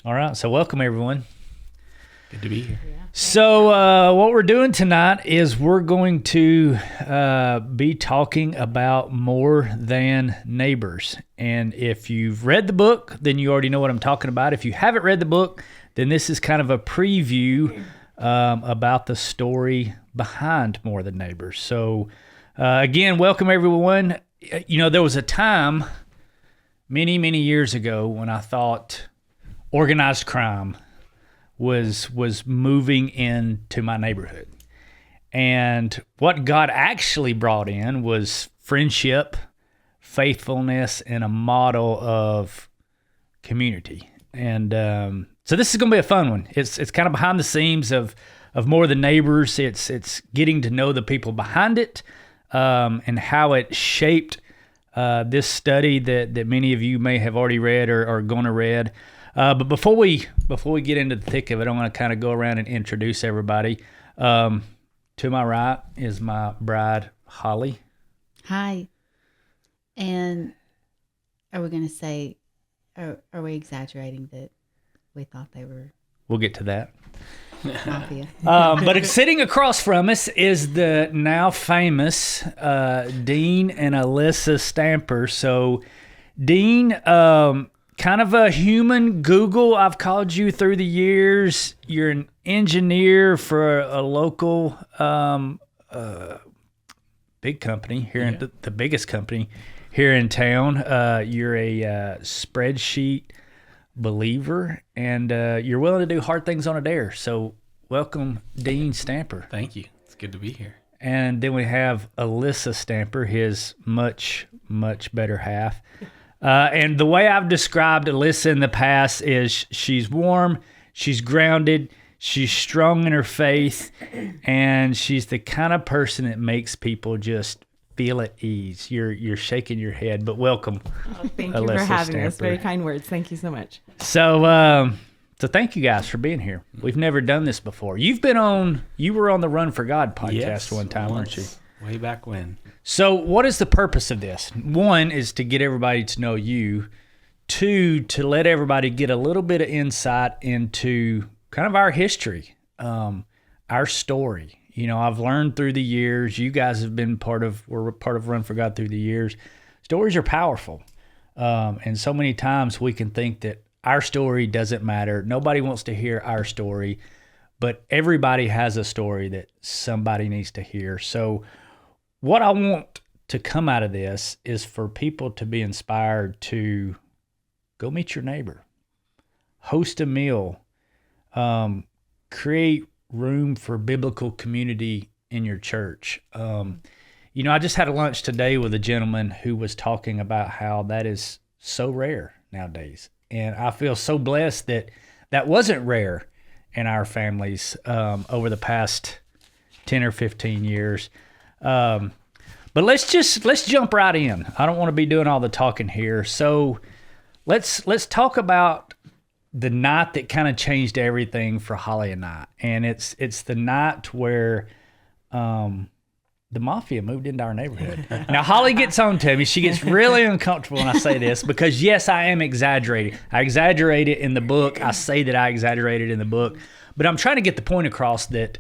All right, so welcome everyone. Good to be here. Yeah. So what we're doing tonight is we're going to be talking about more than neighbors. And if you've read the book, then you already know what I'm talking about. If you haven't read the book, then this is kind of a preview about the story behind More Than Neighbors. So again, welcome everyone. You know, there was a time many, many years ago when I thought organized crime was moving into my neighborhood. And what God actually brought in was friendship, faithfulness, and a model of community. And so this is going to be a fun one. It's kind of behind the scenes of More Than Neighbors. It's getting to know the people behind it and how it shaped this study that many of you may have already read or are going to read. But before we get into the thick of it, I want to kind of go around and introduce everybody. To my right is my bride, Holly. Hi. And are we going to say, are we exaggerating that we thought they were We'll get to that. mafia? But sitting across from us is the now famous Dean and Alissa Stamper. So, Dean, kind of a human Google. I've called you through the years. You're an engineer for a local big company here, in the biggest company here in town. You're a spreadsheet believer, and you're willing to do hard things on a dare. So welcome, Dean Stamper. Thank you. It's good to be here. And then we have Alissa Stamper, his much, much better half. And the way I've described Alissa in the past is she's warm, she's grounded, she's strong in her faith, and she's the kind of person that makes people just feel at ease. You're shaking your head, but welcome. Oh, thank you Alissa for having Stamper. us. Very kind words. Thank you so much. So thank you guys for being here. We've never done this before. You were on the Run for God podcast one time, weren't you? Way back when. So what is the purpose of this? One is to get everybody to know you. Two, to let everybody get a little bit of insight into kind of our history, our story. You know, I've learned through the years, you guys have been we're part of Run for God through the years. Stories are powerful. And so many times we can think that our story doesn't matter. Nobody wants to hear our story, but everybody has a story that somebody needs to hear. So what I want to come out of this is for people to be inspired to go meet your neighbor, host a meal, create room for biblical community in your church. You know, I just had a lunch today with a gentleman who was talking about how that is so rare nowadays. And I feel so blessed that wasn't rare in our families over the past 10 or 15 years. But let's jump right in. I don't want to be doing all the talking here. So let's talk about the night that kind of changed everything for Holly and I. And it's the night where the mafia moved into our neighborhood. Now Holly gets on to me. She gets really uncomfortable when I say this because yes, I am exaggerating. I exaggerate it in the book. I say that I exaggerated in the book, but I'm trying to get the point across that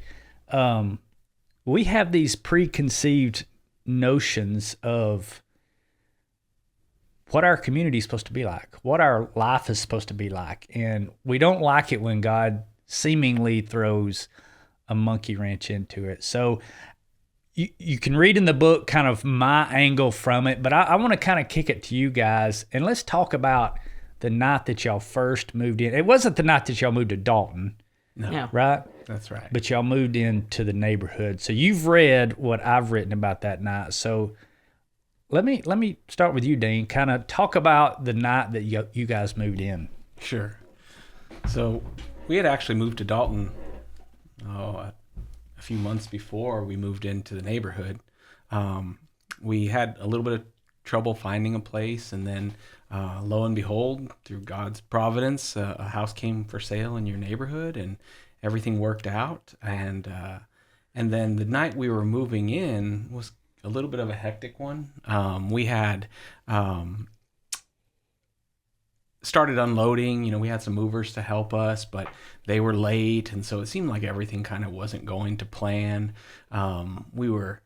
we have these preconceived notions of what our community is supposed to be like, what our life is supposed to be like. And we don't like it when God seemingly throws a monkey wrench into it. So you can read in the book kind of my angle from it, but I want to kind of kick it to you guys. And let's talk about the night that y'all first moved in. It wasn't the night that y'all moved to Dalton. No. Right? That's right. But y'all moved into the neighborhood. So you've read what I've written about that night. So let me start with you, Dean. Kind of talk about the night that you guys moved in. Sure. So we had actually moved to Dalton a few months before we moved into the neighborhood. We had a little bit of trouble finding a place, and then lo and behold, through God's providence, a house came for sale in your neighborhood, and everything worked out. And then the night we were moving in was a little bit of a hectic one. We had started unloading. You know, we had some movers to help us, but they were late, and so it seemed like everything kind of wasn't going to plan. We were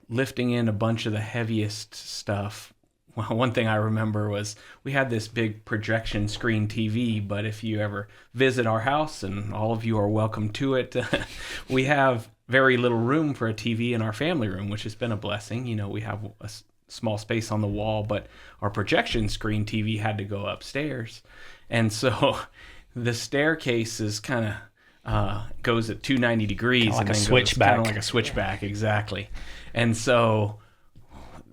lifting in a bunch of the heaviest stuff. Well, one thing I remember was we had this big projection screen TV, but if you ever visit our house, and all of you are welcome to it, we have very little room for a TV in our family room, which has been a blessing. You know, we have a small space on the wall, but our projection screen TV had to go upstairs. And so the staircase is kind of goes at 290 degrees. Kinda like and a then switchback. Kind of like a switchback, exactly. And so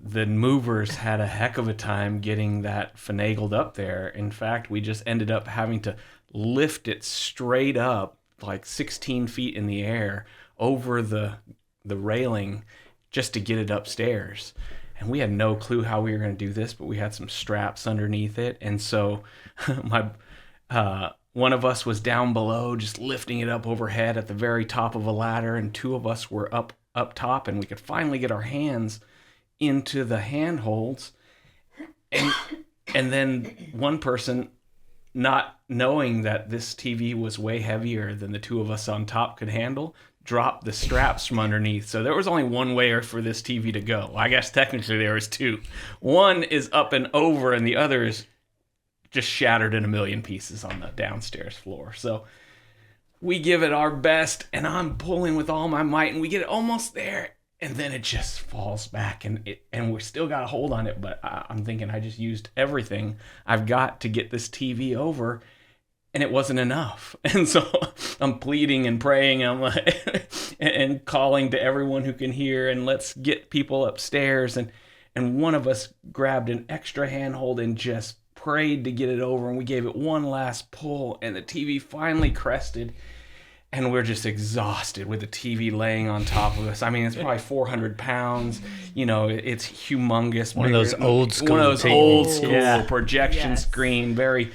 the movers had a heck of a time getting that finagled up there. In fact, we just ended up having to lift it straight up like 16 feet in the air over the railing just to get it upstairs. And we had no clue how we were going to do this, but we had some straps underneath it. And so one of us was down below just lifting it up overhead at the very top of a ladder, and two of us were up top, and we could finally get our hands into the handholds. And then one person, not knowing that this TV was way heavier than the two of us on top could handle, dropped the straps from underneath. So there was only one way for this TV to go. I guess technically there was two. One is up and over, and the other is just shattered in a million pieces on the downstairs floor. So we give it our best, and I'm pulling with all my might, and we get it almost there, and then it just falls back, and we still got a hold on it. But I'm thinking I just used everything I've got to get this TV over, and it wasn't enough. And so I'm pleading and praying, I'm like, and calling to everyone who can hear, and let's get people upstairs. And one of us grabbed an extra handhold and just prayed to get it over, and we gave it one last pull, and the TV finally crested, and we're just exhausted with the TV laying on top of us. I mean, it's probably 400 pounds. You know, it's humongous. One of those old school TVs. Projection Yes. screen, very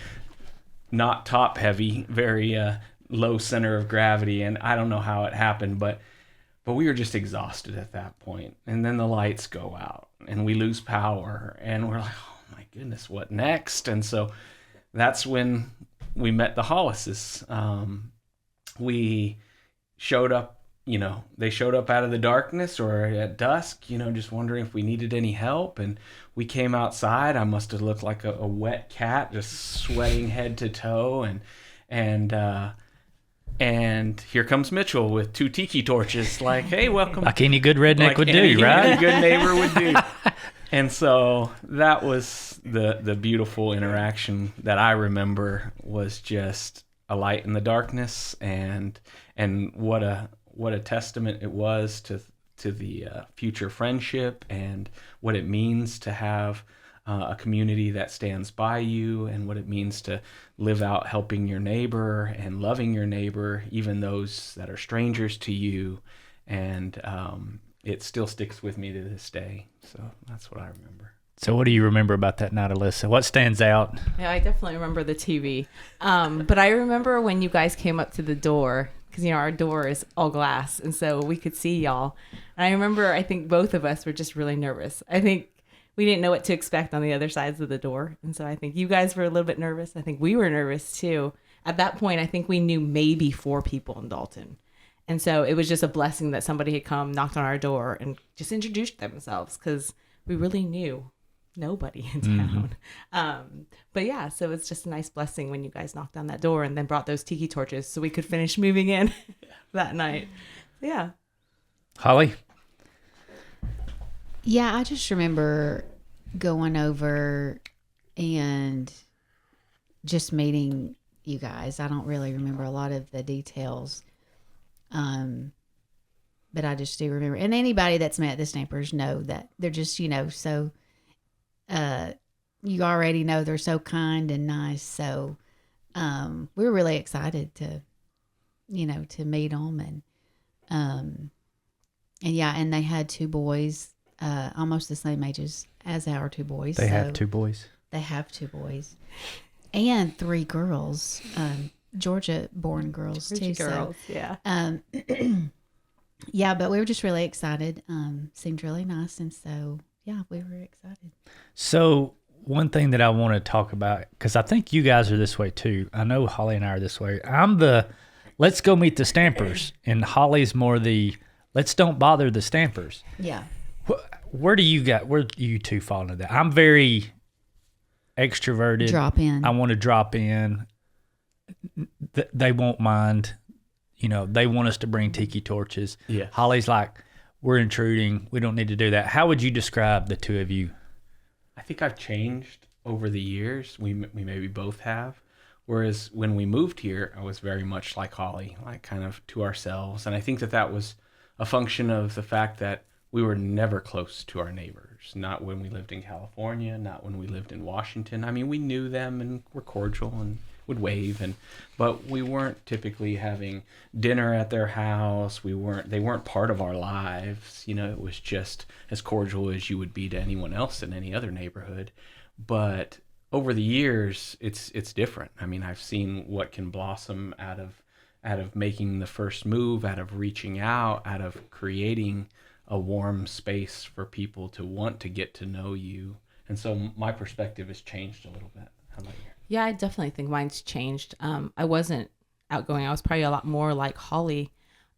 not top heavy, very low center of gravity. And I don't know how it happened, but we were just exhausted at that point. And then the lights go out, and we lose power, and we're like, oh my goodness, what next? And so that's when we met the Hollises. We showed up, you know, they showed up out of the darkness or at dusk, you know, just wondering if we needed any help. And we came outside. I must have looked like a wet cat, just sweating head to toe. And here comes Mitchell with 2 tiki torches, like, hey, welcome. Like any good redneck Like would any do, right? good neighbor would do. And so that was the beautiful interaction that I remember, was just a light in the darkness, and what a testament it was to the future friendship, and what it means to have a community that stands by you, and what it means to live out helping your neighbor and loving your neighbor, even those that are strangers to you. And it still sticks with me to this day. So that's what I remember. So what do you remember about that night, Alissa? What stands out? Yeah, I definitely remember the TV. But I remember when you guys came up to the door, because, you know, our door is all glass, and so we could see y'all. And I remember, I think both of us were just really nervous. I think we didn't know what to expect on the other sides of the door. And so I think you guys were a little bit nervous. I think we were nervous too. At that point, I think we knew maybe 4 people in Dalton. And so it was just a blessing that somebody had come, knocked on our door, and just introduced themselves, because we really knew nobody in town. But yeah, so it's just a nice blessing when you guys knocked on that door and then brought those tiki torches so we could finish moving in that night. Yeah. Holly? Yeah, I just remember going over and just meeting you guys. I don't really remember a lot of the details. But I just do remember, and anybody that's met the Stampers know that they're just, you know, so, you already know they're so kind and nice. So, we're really excited to, you know, to meet them. And yeah, and they had 2 boys, almost the same ages as our 2 boys. They have 2 boys. They have 2 boys and 3 girls, Georgia-born girls too. Girls, so, yeah. Yeah, but we were just really excited. Seemed really nice, and so yeah, we were excited. So one thing that I want to talk about, because I think you guys are this way too. I know Holly and I are this way. Let's go meet the Stampers, and Holly's more the let's don't bother the Stampers. Yeah. Where do you two fall into that? I'm very extroverted. Drop in. I want to drop in. They won't mind. They want us to bring tiki torches. Yes. Holly's like, we're intruding. We don't need to do that. How would you describe the two of you? I think I've changed over the years. We maybe both have. Whereas when we moved here, I was very much like Holly, like kind of to ourselves. And I think that was a function of the fact that we were never close to our neighbors. Not when we lived in California, not when we lived in Washington. I mean, we knew them and were cordial and would wave, but we weren't typically having dinner at their house. They weren't part of our lives. It was just as cordial as you would be to anyone else in any other neighborhood. But over the years, it's different. I mean, I've seen what can blossom out of making the first move, out of reaching out, out of creating a warm space for people to want to get to know you. And so my perspective has changed a little bit. How about you? Yeah, I definitely think mine's changed. I wasn't outgoing. I was probably a lot more like Holly.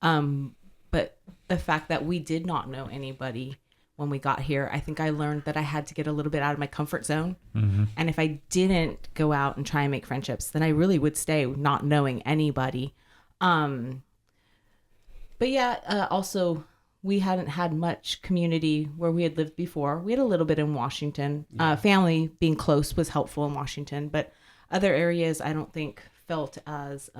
But the fact that we did not know anybody when we got here, I think I learned that I had to get a little bit out of my comfort zone. Mm-hmm. And if I didn't go out and try and make friendships, then I really would stay not knowing anybody. But yeah, also we hadn't had much community where we had lived before. We had a little bit in Washington. Yeah. Family being close was helpful in Washington, but other areas I don't think felt as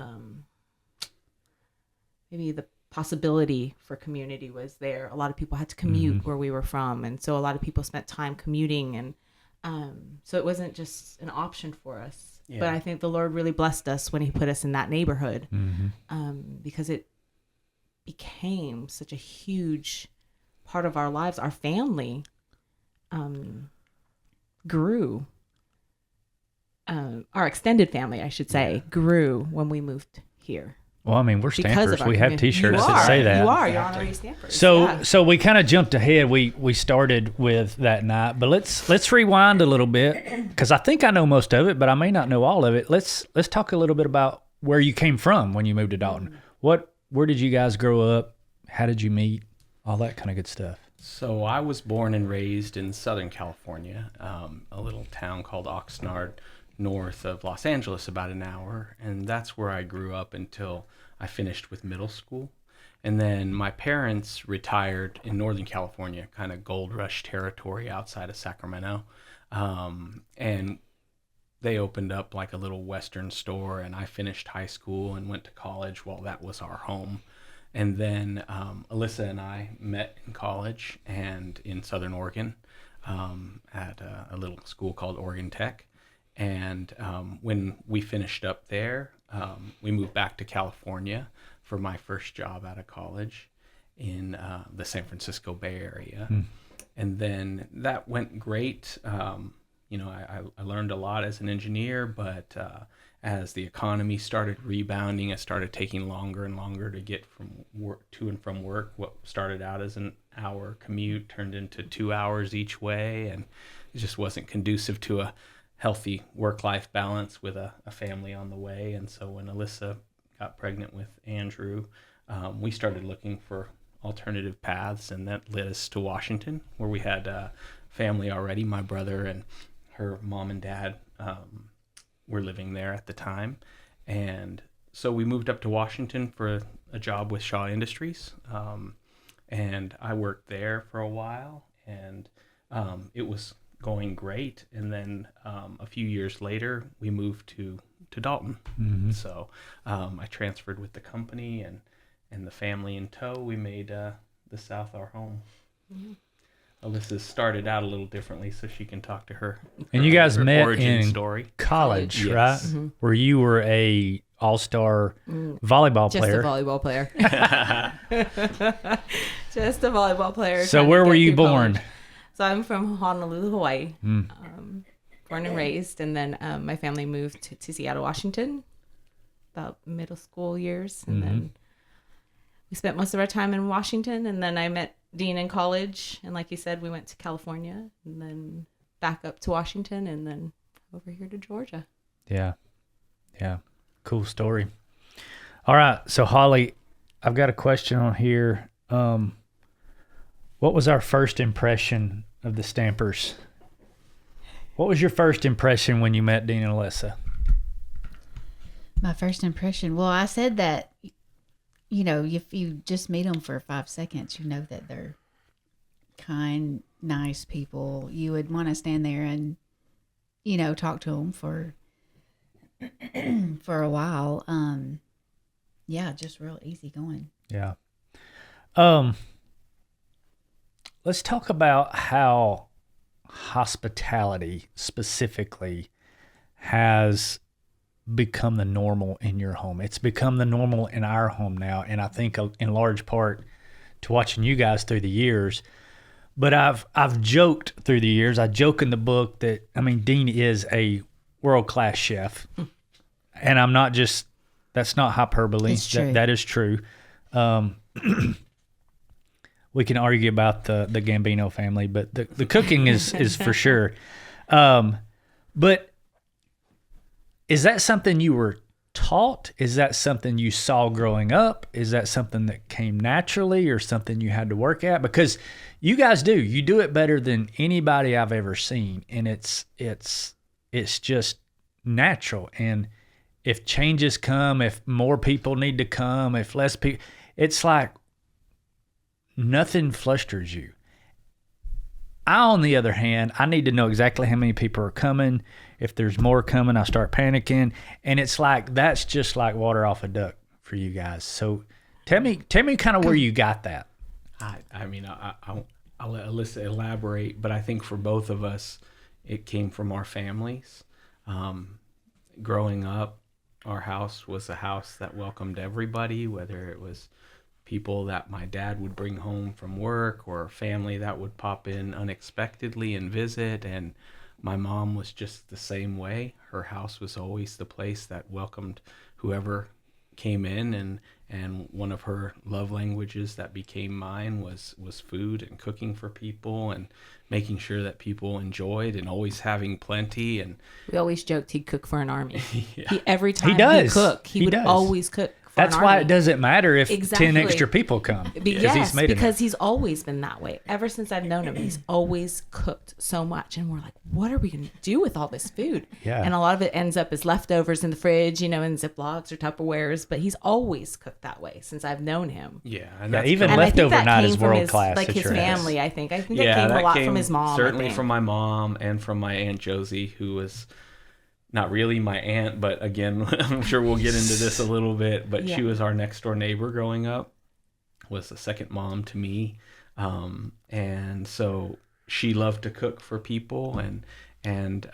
maybe the possibility for community was there. A lot of people had to commute where we were from, and so a lot of people spent time commuting, and so it wasn't just an option for us. Yeah. But I think the Lord really blessed us when he put us in that neighborhood, because it became such a huge part of our lives. Our family grew. Our extended family, I should say, grew when we moved here. Well, I mean, we're Stampers. We have T-shirts that say that. You are. You're honorary Stampers. So we kind of jumped ahead. We started with that night, but let's rewind a little bit, because I think I know most of it, but I may not know all of it. Let's talk a little bit about where you came from when you moved to Dalton. Where did you guys grow up? How did you meet? All that kind of good stuff. So I was born and raised in Southern California, a little town called Oxnard, north of Los Angeles, about an hour. And that's where I grew up until I finished with middle school. And then my parents retired in Northern California, kind of gold rush territory outside of Sacramento. And they opened up like a little Western store, and I finished high school and went to college while that was our home. And then Alissa and I met in college and in Southern Oregon at a little school called Oregon Tech. And when we finished up there, we moved back to California for my first job out of college in the San Francisco Bay Area. And then that went great. I learned a lot as an engineer, but as the economy started rebounding, it started taking longer and longer to get from work to and from work. What started out as an hour commute turned into 2 hours each way, and it just wasn't conducive to a healthy work-life balance with a family on the way. And so when Alissa got pregnant with Andrew, we started looking for alternative paths, and that led us to Washington, where we had family already. My brother and her mom and dad were living there at the time. And so we moved up to Washington for a job with Shaw Industries. And I worked there for a while, and it was going great. And then a few years later, we moved to Dalton. So I transferred with the company, and the family in tow. We made the South our home. Alyssa started out a little differently, so she can talk to her. And you guys met origin in story. College, Yes. right? Where you were a all-star volleyball player. Just a volleyball player. Just a volleyball player. So where were you born? College. So I'm from Honolulu, Hawaii. Born and raised, and then my family moved to Seattle, Washington, about middle school years, and then we spent most of our time in Washington. And then I met Dean in college, and like you said, we went to California, and then back up to Washington and then over here to Georgia. Yeah. Cool story. All right. So Holly, I've got a question on here. What was our first impression of the Stampers? What was your first impression when you met Dean and Alissa? My first impression. Well, I said that, if you just meet them for 5 seconds, you know that they're kind, nice people. You would want to stand there and, talk to them for a while. Just real easy going. Yeah. Let's talk about how hospitality specifically has become the normal in your home. It's become the normal in our home now, and I think in large part to watching you guys through the years. But I've joked through the years. I joke in the book that Dean is a world-class chef, and I'm not just. That's not hyperbole. It's true. That is true. We can argue about the Gambino family, but the cooking is for sure. But is that something you were taught? Is that something you saw growing up? Is that something that came naturally or something you had to work at? Because you guys do. You do it better than anybody I've ever seen, and it's just natural. And if changes come, if more people need to come, if less people, it's like nothing flusters you. On the other hand, I need to know exactly how many people are coming. If there's more coming, I start panicking. And it's like, that's just like water off a duck for you guys. So tell me kind of where you got that. I'll let Alissa elaborate, but I think for both of us, it came from our families. Growing up, our house was a house that welcomed everybody, whether it was people that my dad would bring home from work or family that would pop in unexpectedly and visit. And my mom was just the same way. Her house was always the place that welcomed whoever came in, and one of her love languages that became mine was food and cooking for people and making sure that people enjoyed and always having plenty. And We always joked he'd cook for an army. Yeah. Every time He does. he'd cook, he would does. always cook for That's an why army. it doesn't matter if Exactly. 10 extra people come. Yes, he's made because enough. he's always been that way. Ever since I've known him, he's always cooked so much. And we're like, what are we going to do with all this food? Yeah. And a lot of it ends up as leftovers in the fridge, in Ziplocs or Tupperwares. But he's always cooked that way since I've known him. yeah, and Yeah, that's even kind of- And I think leftover that night came is from world his, class like at his your house. family, I think. I think that came a that lot came from his mom. I certainly think. from my mom and from my Aunt Josie, who was not really my aunt, but again, I'm sure we'll get into this a little bit, but Yeah. she was our next door neighbor growing up, was the second mom to me. And so she loved to cook for people, and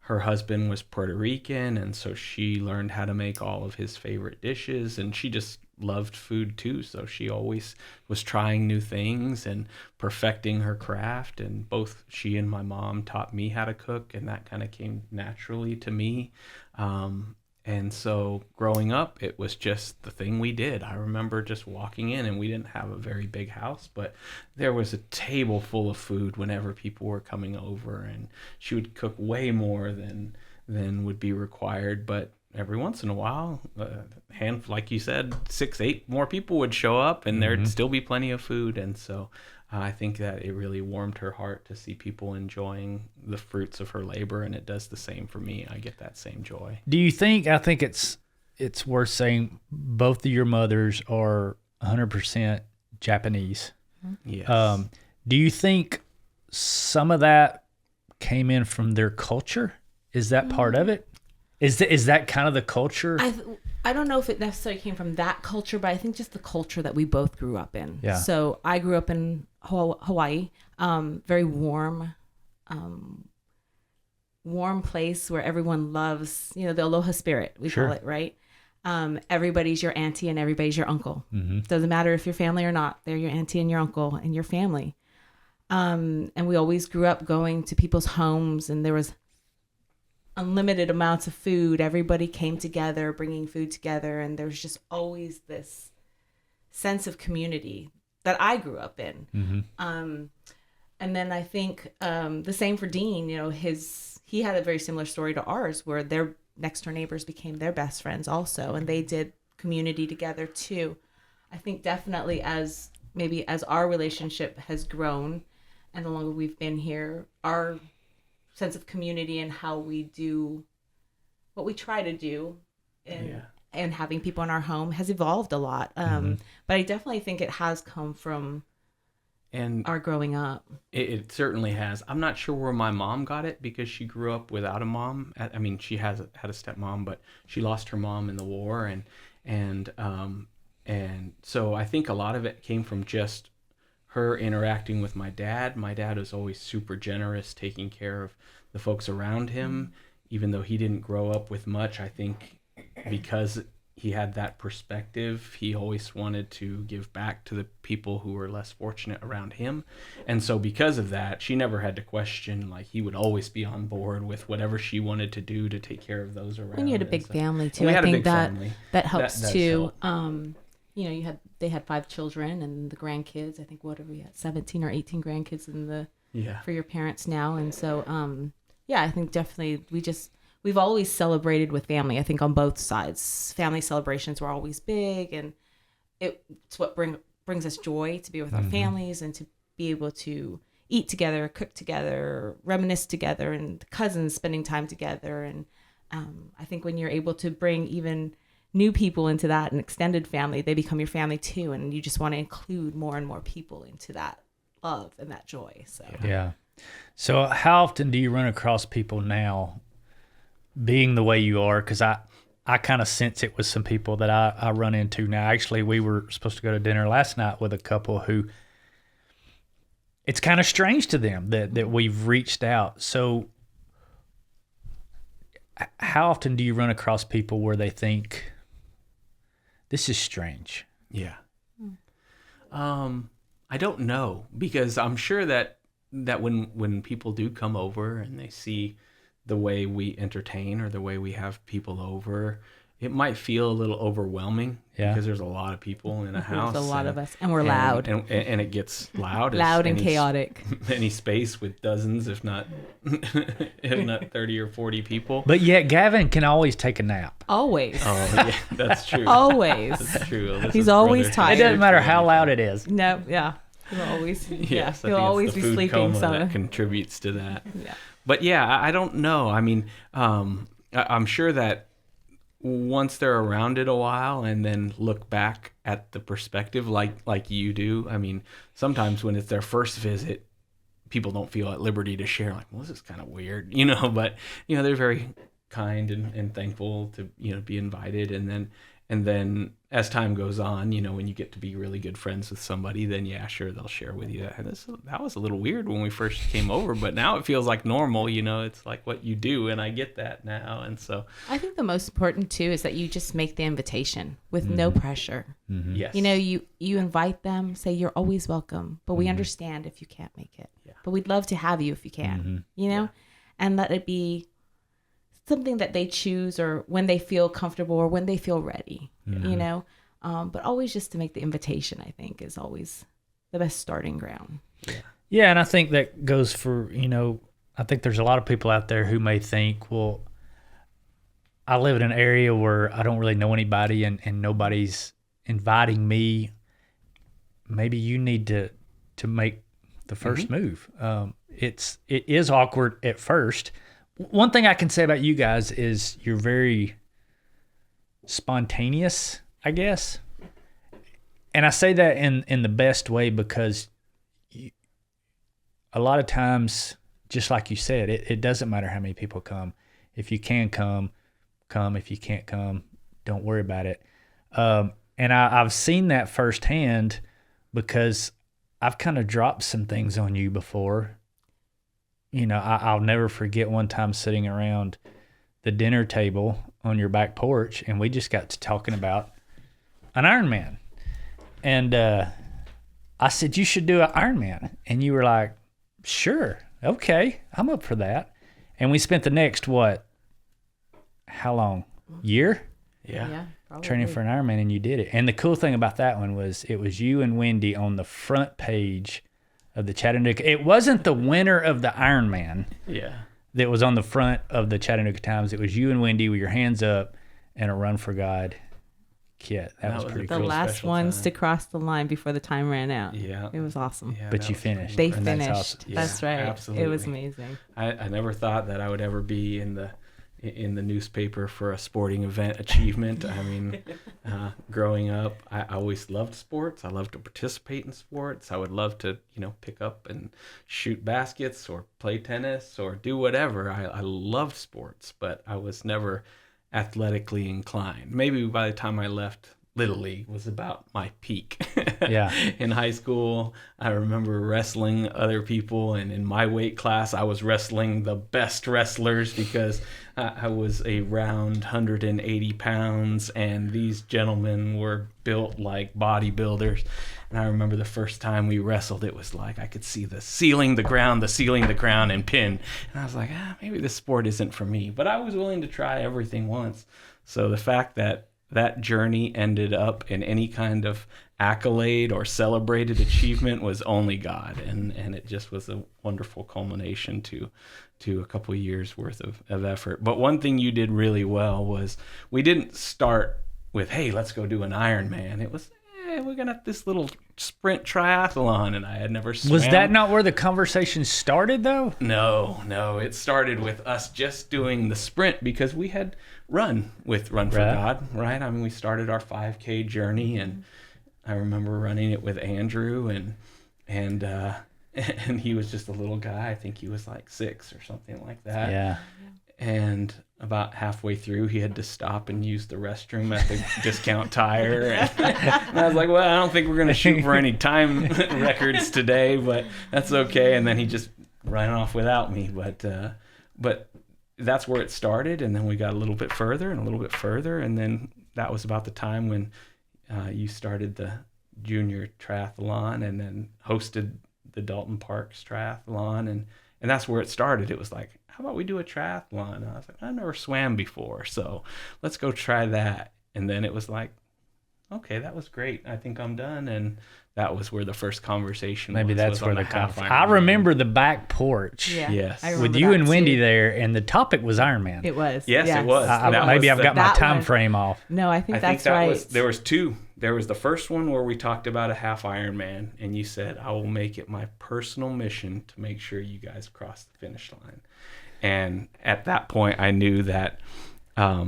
her husband was Puerto Rican, and so she learned how to make all of his favorite dishes, and she just loved food too, so she always was trying new things and perfecting her craft. And both she and my mom taught me how to cook, and that kind of came naturally to me. And so growing up, it was just the thing we did. I remember just walking in, and we didn't have a very big house, but there was a table full of food whenever people were coming over, and she would cook way more than would be required. But every once in a while, like you said, 6-8 more people would show up, and there'd still be plenty of food. And so I think that it really warmed her heart to see people enjoying the fruits of her labor, and it does the same for me. I get that same joy. Do you think, I think it's worth saying both of your mothers are 100% Japanese. Yes. Do you think some of that came in from their culture? Is that part of it? Is that kind of the culture? I don't know if it necessarily came from that culture, but I think just the culture that we both grew up in. Yeah. So I grew up in Hawaii, very warm place where everyone loves, the aloha spirit, we Sure. call it, right? Everybody's your auntie and everybody's your uncle. Mm-hmm. Doesn't matter if you're family or not. They're your auntie and your uncle and your family. And we always grew up going to people's homes, and there was unlimited amounts of food. Everybody came together, bringing food together, and there was just always this sense of community that I grew up in. Mm-hmm. And then I think the same for Dean. You know, he had a very similar story to ours, where their next door neighbors became their best friends also, and they did community together too. I think definitely as our relationship has grown, and the longer we've been here, our sense of community and how we do what we try to do, and having people in our home has evolved a lot. But I definitely think it has come from our growing up. It certainly has. I'm not sure where my mom got it, because she grew up without a mom. I mean, she had a stepmom, but she lost her mom in the war, and so I think a lot of it came from just her interacting with my dad. My dad was always super generous, taking care of the folks around him, even though he didn't grow up with much. I think because he had that perspective, he always wanted to give back to the people who were less fortunate around him. And so because of that, she never had to question. Like, he would always be on board with whatever she wanted to do to take care of those around. And you had a big family too. We had I a think big family. that helps That too. help. You know, they had 5 children, and the grandkids, I think, what are we at, 17 or 18 grandkids for your parents now. And so I think definitely we've always celebrated with family. I think on both sides, family celebrations were always big, and it's what brings us joy to be with our families and to be able to eat together, cook together, reminisce together, and cousins spending time together. And I think when you're able to bring even new people into that, and extended family, they become your family too, and you just want to include more and more people into that love and that joy. So Yeah. So how often do you run across people now being the way you are? Because I kind of sense it with some people that I run into now. Actually, we were supposed to go to dinner last night with a couple who it's kind of strange to them that we've reached out. So how often do you run across people where they think, this is strange? Yeah. I don't know, because I'm sure that when people do come over and they see the way we entertain or the way we have people over, it might feel a little overwhelming, because there's a lot of people in a house. There's a lot of us, and we're loud. And it gets loud. Loud and chaotic. Any space with dozens, if not 30 or 40 people. But yet Gavin can always take a nap. Always. Oh, yeah, that's true. Always. That's true. He's always tired. It doesn't matter how loud it is. No, yeah. He'll always, Yes, I he'll think always it's the be food sleeping. coma So that contributes to that. yeah. But yeah, I don't know. I mean, I'm sure that once they're around it a while and then look back at the perspective like you do. I mean, sometimes when it's their first visit, people don't feel at liberty to share, like, well, this is kind of weird, but they're very kind and thankful to be invited. And then as time goes on, when you get to be really good friends with somebody, then yeah, sure, they'll share with you that was a little weird when we first came over, but now it feels like normal. It's like what you do, and I get that now. And so I think the most important too is that you just make the invitation with no pressure. yes, You invite them, say you're always welcome, but we understand if you can't make it. Yeah. But we'd love to have you if you can. And let it be something that they choose, or when they feel comfortable, or when they feel ready, but always just to make the invitation, I think, is always the best starting ground. Yeah, and I think that goes for, I think there's a lot of people out there who may think, well, I live in an area where I don't really know anybody and nobody's inviting me. Maybe you need to make the first move. It is awkward at first. One thing I can say about you guys is you're very spontaneous, I guess. And I say that in the best way, because a lot of times, just like you said, it doesn't matter how many people come. If you can come. If you can't come, don't worry about it. And I've seen that firsthand, because I've kind of dropped some things on you before. I'll never forget one time sitting around the dinner table on your back porch, and we just got to talking about an Ironman. And I said, you should do an Ironman. And you were like, sure, okay, I'm up for that. And we spent the next, how long? Year? yeah. Training for an Ironman, and you did it. And the cool thing about that one was it was you and Wendy on the front page of the Chattanooga. It wasn't the winner of the Ironman Yeah. that was on the front of the Chattanooga Times. It was you and Wendy with your hands up and a Run for God kit. That was pretty The cool. last special ones time. to cross the line before the time ran out. Yeah. It was awesome. Yeah, But that you was finished. They and that's finished. awesome. That's Yeah, right. It absolutely. was amazing. I never thought that I would ever be in the newspaper for a sporting event achievement. I mean, growing up, I always loved sports. I loved to participate in sports. I would love to, pick up and shoot baskets or play tennis or do whatever. I loved sports, but I was never athletically inclined. Maybe by the time I left Little League was about my peak. Yeah. In high school, I remember wrestling other people, and in my weight class, I was wrestling the best wrestlers because I was around 180 pounds, and these gentlemen were built like bodybuilders. And I remember the first time we wrestled, it was like I could see the ceiling, the ground, and pin. And I was like, maybe this sport isn't for me. But I was willing to try everything once. So the fact that journey ended up in any kind of accolade or celebrated achievement was only God, and it just was a wonderful culmination to a couple of years worth of effort. But one thing you did really well was we didn't start with, hey, let's go do an Ironman. It was, we're gonna this little sprint triathlon, and I had never swam. Was that not where the conversation started, though? No. It started with us just doing the sprint because we had run with Run for Right. God, right? I mean, we started our 5K journey, and I remember running it with Andrew, and he was just a little guy. I think he was like 6 or something like that. Yeah. And about halfway through, he had to stop and use the restroom at the Discount Tire. And I was like, well, I don't think we're going to shoot for any time records today, but that's okay. And then he just ran off without me. But that's where it started. And then we got a little bit further and a little bit further. And then that was about the time when you started the junior triathlon and then hosted the Dalton Parks triathlon. And that's where it started. It was like, how about we do a triathlon? And I was like, I've never swam before, so let's go try that. And then it was like, okay, that was great. I think I'm done. And that was where the first conversation Maybe was. that's on where the the half conversation. I Ironman. remember the back porch Yeah. Yes. I with remember you that and Wendy too. there, and the topic was Ironman. It was. Yes, it was. Maybe I've got my That time one. frame off. No, I think I that's think that right. was, there was 2. There was the first one where we talked about a half Ironman, and you said, I will make it my personal mission to make sure you guys cross the finish line. And at that point, I knew that, up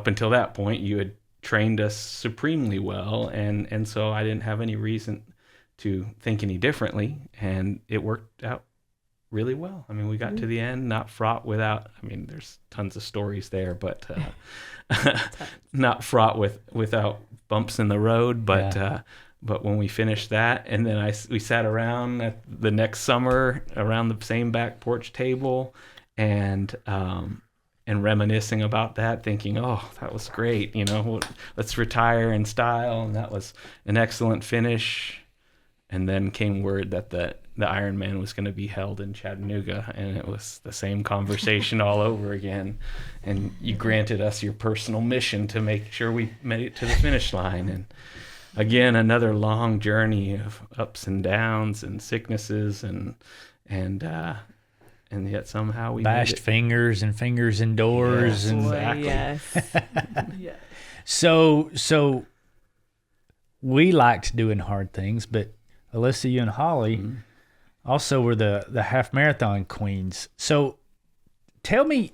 until that point, you had trained us supremely well. And so I didn't have any reason to think any differently. And it worked out really well. I mean, we got to the end, not fraught without, there's tons of stories there, but not fraught without bumps in the road. But when we finished that, and then we sat around at the next summer around the same back porch table, and reminiscing about that, thinking, oh, that was great. Let's retire in style, and that was an excellent finish. And then came word that the Ironman was going to be held in Chattanooga, and it was the same conversation all over again. And you granted us your personal mission to make sure we made it to the finish line. And again, another long journey of ups and downs and sicknesses, and yet somehow we Bashed made it. fingers and fingers indoors. Yes. And Boy, Exactly. yes. Yes. So we liked doing hard things, but Alissa, you and Holly also were the half marathon queens. So tell me,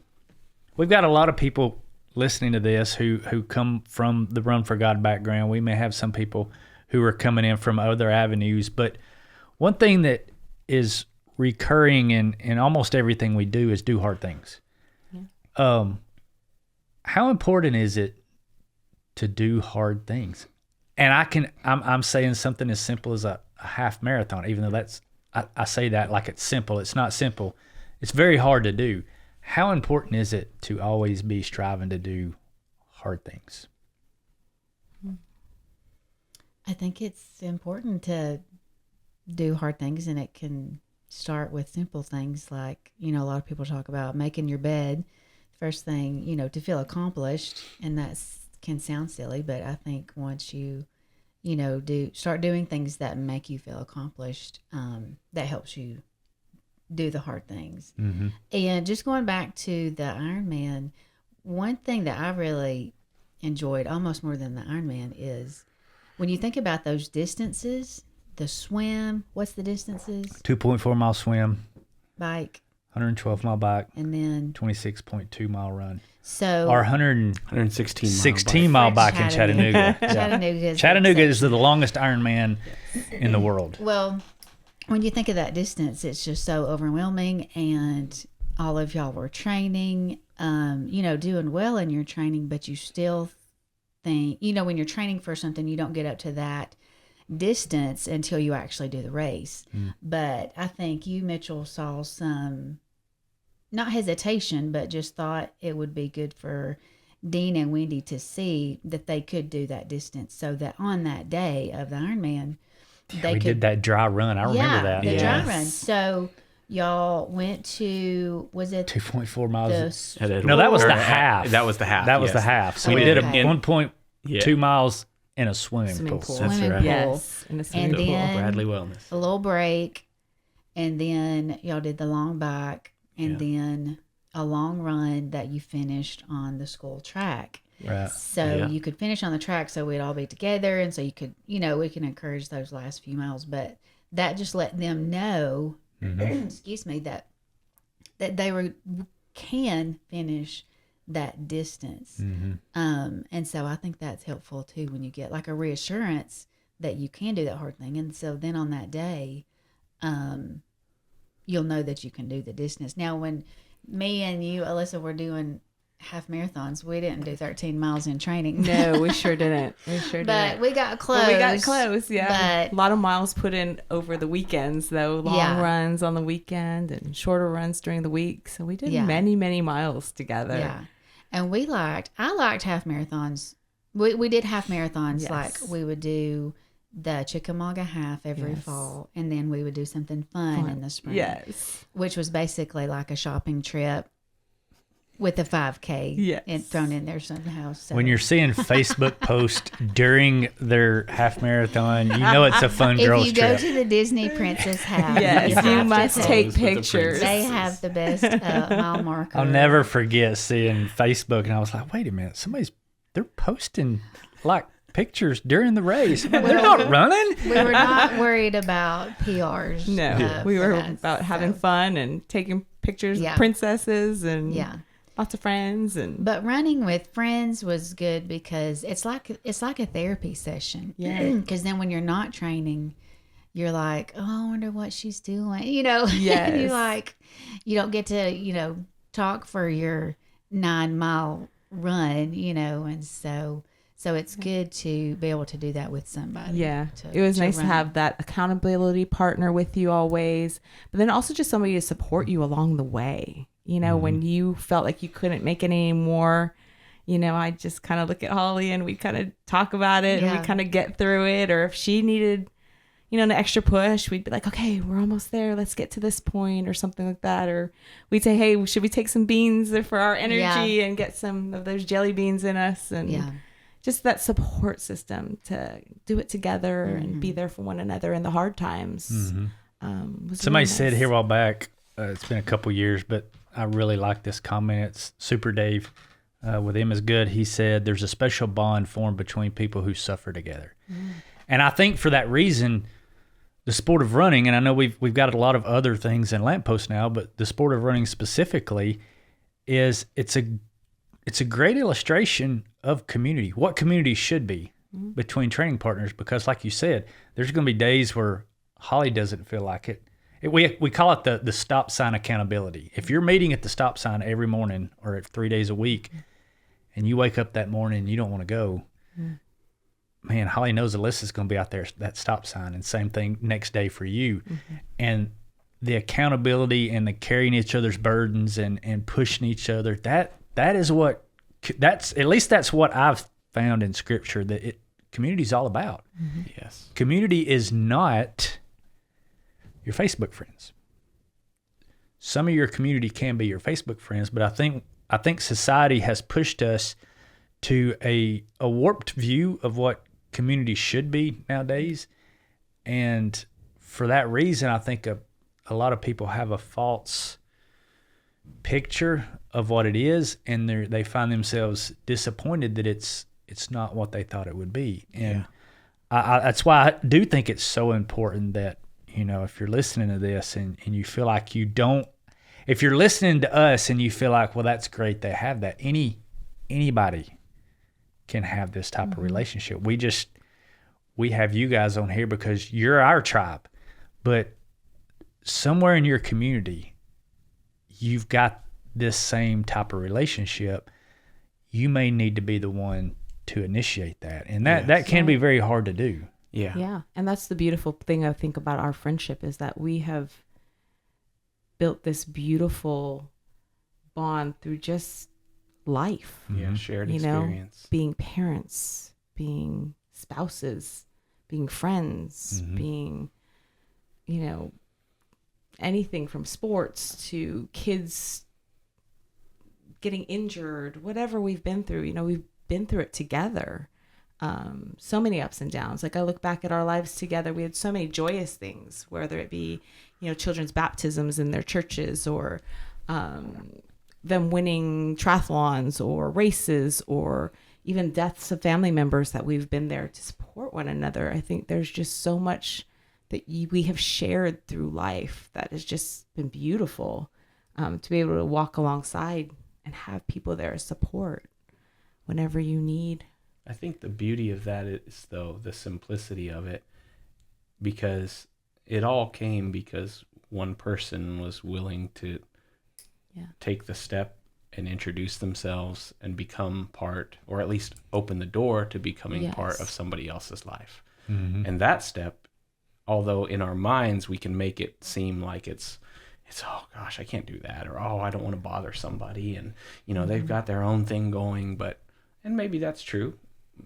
we've got a lot of people listening to this who come from the Run for God background. We may have some people who are coming in from other avenues, but one thing that is recurring in almost everything we do is do hard things. Yeah. How important is it to do hard things? And I'm saying something as simple as a half marathon, even though I say that like it's simple. It's not simple. It's very hard to do. How important is it to always be striving to do hard things? I think it's important to do hard things, and it can start with simple things like, a lot of people talk about making your bed. First thing, to feel accomplished, and that can sound silly, but I think once you start doing things that make you feel accomplished. That helps you do the hard things. Mm-hmm. And just going back to the Ironman, one thing that I really enjoyed almost more than the Ironman is when you think about those distances, the swim, what's the distances? 2.4 mile swim, Bike, 112 mile bike, and then 26.2 mile run. so Or 116 mile bike in Chattanooga. Chattanooga, Chattanooga is the longest Ironman in the world. Well, when you think of that distance, it's just so overwhelming, and all of y'all were training, doing well in your training, but you still think, when you're training for something, you don't get up to that distance until you actually do the race. But I think you, Mitchell, saw some, not hesitation, but just thought it would be good for Dean and Wendy to see that they could do that distance, so that on that day of the Ironman, We did that dry run. I remember that. the dry Yes. run. So y'all went to, was it 2.4 miles. the No, that was the half. That was the half. That was the yes. half. So Okay. we did a Okay. 1.2 miles in a swimming Swimming pool. pool. That's swimming right. pool, Yes, in a swimming And pool. then- Bradley Wellness. a little break, and then y'all did the long bike, and then a long run that you finished on the school track. Right. So Yeah. you could finish on the track, so we'd all be together, and so you could, we can encourage those last few miles. But that just let them know, excuse me, that they can finish that distance. And so I think that's helpful too, when you get like a reassurance that you can do that hard thing. And so then on that day, you'll know that you can do the distance. Now, when me and you, Alyssa, were doing half marathons, we didn't do 13 miles in training. No, we sure didn't. But didn't. we got close. But we got close, yeah. But A lot of miles put in over the weekends, though. Long Yeah. runs on the weekend and shorter runs during the week. So we did Yeah. many, many miles together. yeah. And I liked half marathons. We did half marathons. Yes. Like we would do the Chickamauga half every Yes. fall, and then we would do something fun in the spring. Yes. Which was basically like a shopping trip with a 5K Yes. thrown in there somehow. So. When you're seeing Facebook post during their half marathon, you know it's a fun if girls you go trip. to the Disney Princess house, Yes, have you to must take Pose with the pictures. They have the best mile marker. I'll never forget seeing Facebook, and I was like, wait a minute, they're posting like pictures during the race. They're not running. We were not worried about PRs. No, we for were that, about having so. fun and taking pictures Yeah. of princesses and Yeah. lots of friends. And But running with friends was good because it's like a therapy session. Yeah. Because then when you're not training, you're like, oh, I wonder what she's doing. Yes. Yes. You don't get to, talk for your 9-mile run, and so it's good to be able to do that with somebody. yeah, it was nice to run. have that accountability partner with you always, but then also just somebody to support you along the way. When you felt like you couldn't make it anymore, I just kind of look at Holly and we kind of talk about it and Yeah. we kind of get through it. Or if she needed, an extra push, we'd be like, okay, we're almost there. Let's get to this point or something like that. Or we'd say, hey, should we take some beans for our energy and get some of those jelly beans in us? And Yeah. just that support system to do it together and be there for one another in the hard times. Was Somebody really said nice. here a while back, it's been a couple years, but I really like this comment. It's Super Dave with him is good. He said, there's a special bond formed between people who suffer together. And I think for that reason, the sport of running, and I know we've got a lot of other things in Lamppost now, but the sport of running specifically it's a great illustration of community, what community should be between training partners, because like you said, there's going to be days where Holly doesn't feel like it. We call it the stop sign accountability. If you're meeting at the stop sign every morning or 3 days a week, and you wake up that morning and you don't want to go, man, Holly knows Alyssa's going to be out there at that stop sign, and same thing next day for you. And the accountability and the carrying each other's burdens and pushing each other, that's at least that's what I've found in Scripture that community is all about. Yes. Community is not your Facebook friends. Some of your community can be your Facebook friends, but I think society has pushed us to a warped view of what community should be nowadays. And for that reason, I think a lot of people have a false picture of what it is, and they find themselves disappointed that it's not what they thought it would be. And that's why I do think it's so important that, if you're listening to this and you feel like you don't, if you're listening to us and you feel like, well, that's great, they have that. Anybody can have this type of relationship. We have you guys on here because you're our tribe, but somewhere in your community, you've got this same type of relationship. You may need to be the one to initiate that. And that can be very hard to do. Yeah. And that's the beautiful thing I think about our friendship is that we have built this beautiful bond through just life. Yeah, shared experience. Being parents, being spouses, being friends, being, anything from sports to kids getting injured, whatever we've been through, we've been through it together. So many ups and downs. Like I look back at our lives together, we had so many joyous things, whether it be, children's baptisms in their churches or them winning triathlons or races or even deaths of family members that we've been there to support one another. I think there's just so much that we have shared through life that has just been beautiful, to be able to walk alongside and have people there to support whenever you need. I think the beauty of that is, though, the simplicity of it, because it all came because one person was willing to take the step and introduce themselves and become part, or at least open the door to becoming part of somebody else's life. And that step, although in our minds we can make it seem like it's oh gosh, I can't do that, or oh, I don't want to bother somebody, and they've got their own thing going, and maybe that's true,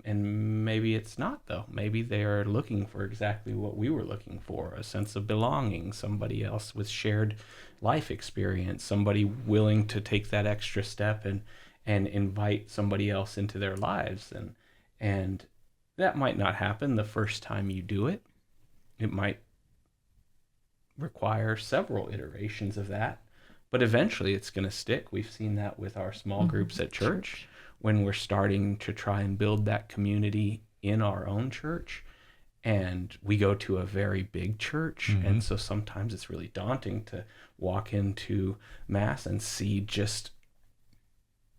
and maybe it's not, though. Maybe they are looking for exactly what we were looking for, a sense of belonging, somebody else with shared life experience, somebody willing to take that extra step and invite somebody else into their lives, and that might not happen the first time you do it. It might require several iterations of that, but eventually it's going to stick. We've seen that with our small groups at church when we're starting to try and build that community in our own church, and we go to a very big church, and so sometimes it's really daunting to walk into Mass and see just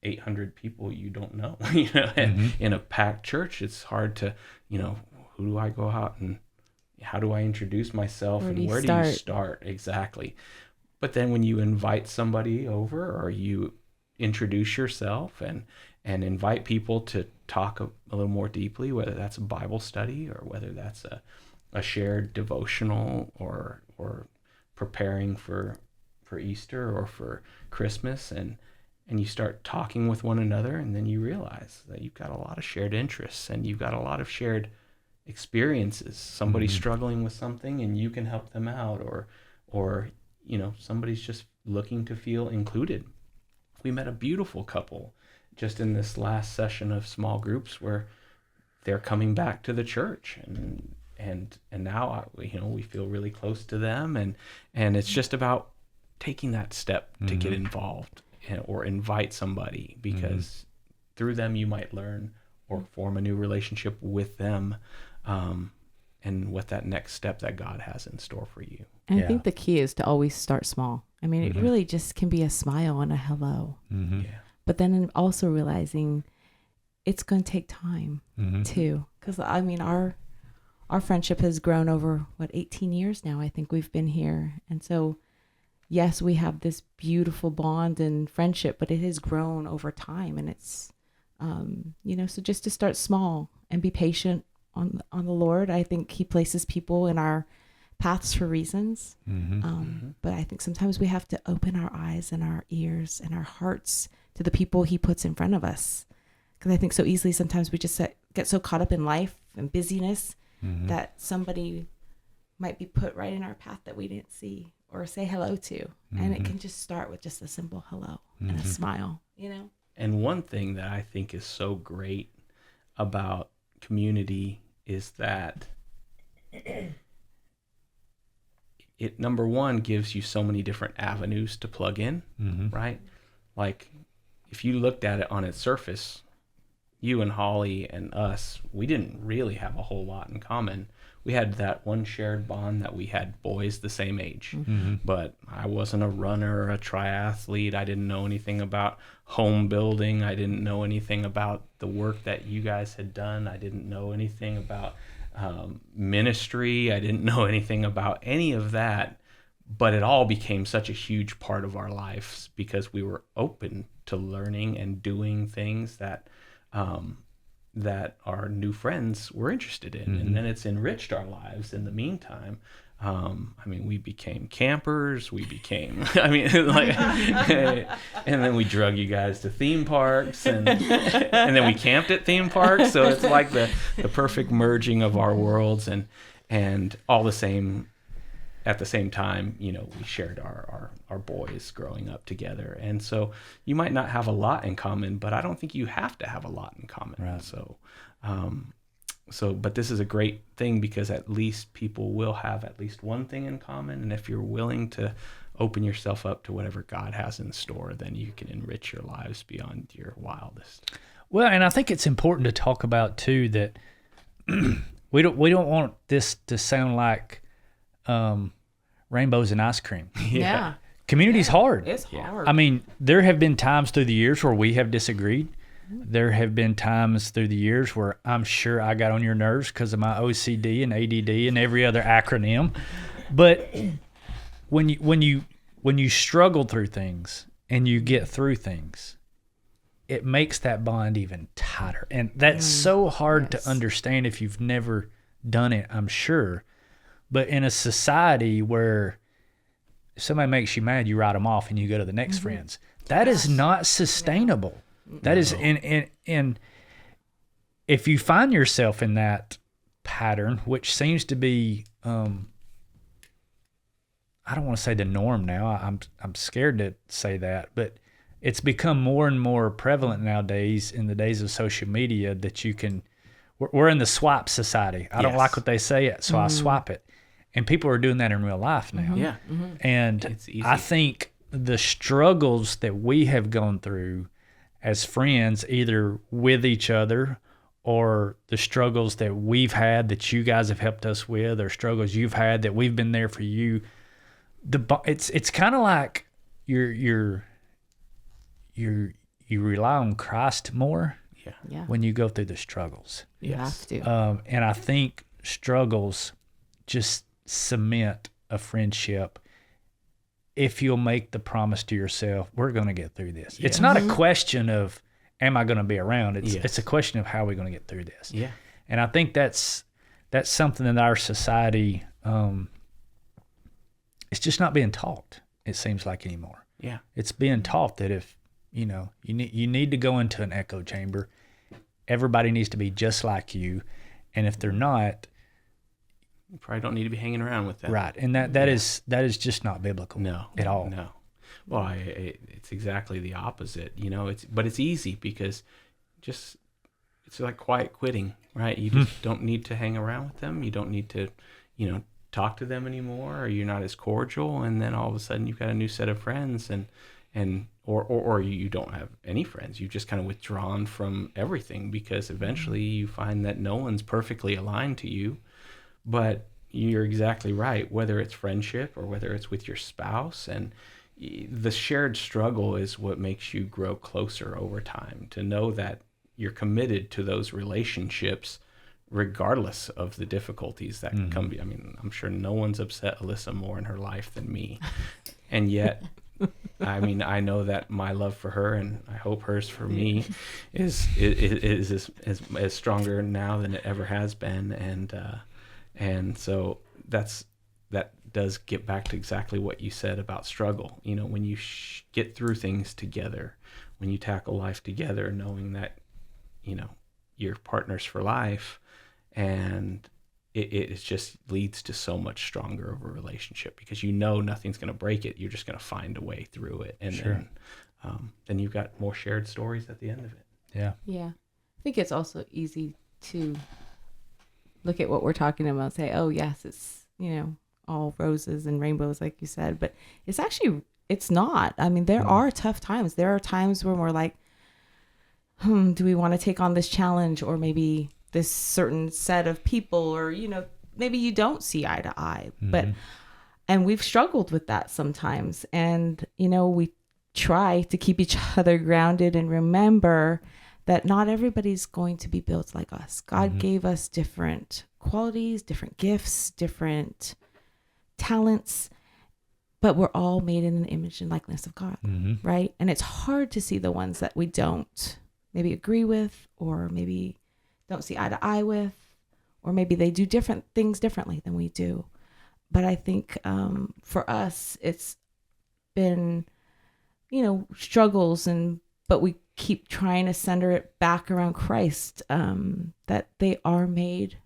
800 people you don't know. In a packed church, it's hard to, who do I go out and how do I introduce myself, and where do you start? Exactly. But then when you invite somebody over, or you introduce yourself and invite people to talk a little more deeply, whether that's a Bible study or whether that's a shared devotional or preparing for Easter or for Christmas, and you start talking with one another, and then you realize that you've got a lot of shared interests and you've got a lot of shared experiences. Somebody's struggling with something and you can help them out, or somebody's just looking to feel included. We met a beautiful couple just in this last session of small groups where they're coming back to the church, and now we feel really close to them, and it's just about taking that step to get involved or invite somebody, because through them you might learn or form a new relationship with them, and what that next step that God has in store for you. And I think the key is to always start small. I mean, it really just can be a smile and a hello. But then also realizing it's going to take time too. Because I mean, our friendship has grown over 18 years now. I think we've been here. And so, yes, we have this beautiful bond and friendship, but it has grown over time. And it's, so just to start small and be patient on the Lord. I think he places people in our paths for reasons. But I think sometimes we have to open our eyes and our ears and our hearts to the people he puts in front of us. Because I think so easily sometimes we just get so caught up in life and busyness that somebody might be put right in our path that we didn't see or say hello to. And it can just start with just a simple hello and a smile, And one thing that I think is so great about community is that it, number one, gives you so many different avenues to plug in, right? Like, if you looked at it on its surface, you and Holly and us, we didn't really have a whole lot in common. We had that one shared bond that we had boys the same age. But I wasn't a runner or a triathlete. I didn't know anything about home building. I didn't know anything about the work that you guys had done. I didn't know anything about ministry. I didn't know anything about any of that. But it all became such a huge part of our lives because we were open to learning and doing things that that our new friends were interested in. And then it's enriched our lives in the meantime. I mean, we became campers. We became, I mean, like, and then we drug you guys to theme parks, and then we camped at theme parks. So it's like the perfect merging of our worlds, and all the same, at the same time, you know, we shared our boys growing up together. And so you might not have a lot in common, but I don't think you have to have a lot in common. Right. But this is a great thing because at least people will have at least one thing in common. And if you're willing to open yourself up to whatever God has in store, then you can enrich your lives beyond your wildest. Well, and I think it's important to talk about too that we don't want this to sound like rainbows and ice cream. Yeah. Community's hard. It's hard. I mean, there have been times through the years where we have disagreed. There have been times through the years where I'm sure I got on your nerves because of my OCD and ADD and every other acronym. But when you struggle through things and you get through things, it makes that bond even tighter. And that's so hard to understand if you've never done it, I'm sure. But in a society where if somebody makes you mad, you write them off and you go to the next friends. That is not sustainable. That is, and if you find yourself in that pattern, which seems to be, I don't want to say the norm now. I'm scared to say that, but it's become more and more prevalent nowadays in the days of social media that you can. We're in the swipe society. I don't like what they say, so I swipe it, and people are doing that in real life now. Yeah, and it's easy. I think the struggles that we have gone through as friends, either with each other or the struggles that we've had that you guys have helped us with, or struggles you've had that we've been there for you. It's kind of like you rely on Christ more when you go through the struggles. You have to. And I think struggles just cement a friendship. If you'll make the promise to yourself, we're going to get through this. It's not a question of, am I going to be around? It's a question of how we're going to get through this. Yeah. And I think that's something in our society, it's just not being taught, it seems like, anymore. Yeah. It's being taught that if, you need to go into an echo chamber, everybody needs to be just like you. And if they're not, you probably don't need to be hanging around with them. Right. And that is just not biblical. No. At all. No. Well, it's exactly the opposite. But it's easy because it's like quiet quitting, right? You just don't need to hang around with them. You don't need to, talk to them anymore, or you're not as cordial. And then all of a sudden you've got a new set of friends or you don't have any friends. You've just kind of withdrawn from everything because eventually you find that no one's perfectly aligned to you. But you're exactly right, whether it's friendship or whether it's with your spouse. And the shared struggle is what makes you grow closer over time, to know that you're committed to those relationships regardless of the difficulties that can come. I mean, I'm sure no one's upset Alissa more in her life than me. And yet, I mean, I know that my love for her, and I hope hers for me, is as stronger now than it ever has been. And so that does get back to exactly what you said about struggle. When you get through things together, when you tackle life together, knowing that, you're partners for life, and it just leads to so much stronger of a relationship because nothing's going to break it. You're just going to find a way through it. And then you've got more shared stories at the end of it. Yeah. Yeah. I think it's also easy to look at what we're talking about and say, oh yes, it's, all roses and rainbows, like you said, but it's not. I mean, there are tough times. There are times when we're like, do we want to take on this challenge, or maybe this certain set of people, or, maybe you don't see eye to eye, and we've struggled with that sometimes. And, we try to keep each other grounded and remember that not everybody's going to be built like us. God gave us different qualities, different gifts, different talents, but we're all made in an image and likeness of God, right? And it's hard to see the ones that we don't maybe agree with, or maybe don't see eye to eye with, or maybe they do different things differently than we do. But I think for us, it's been, struggles, but we keep trying to center it back around Christ, that they are made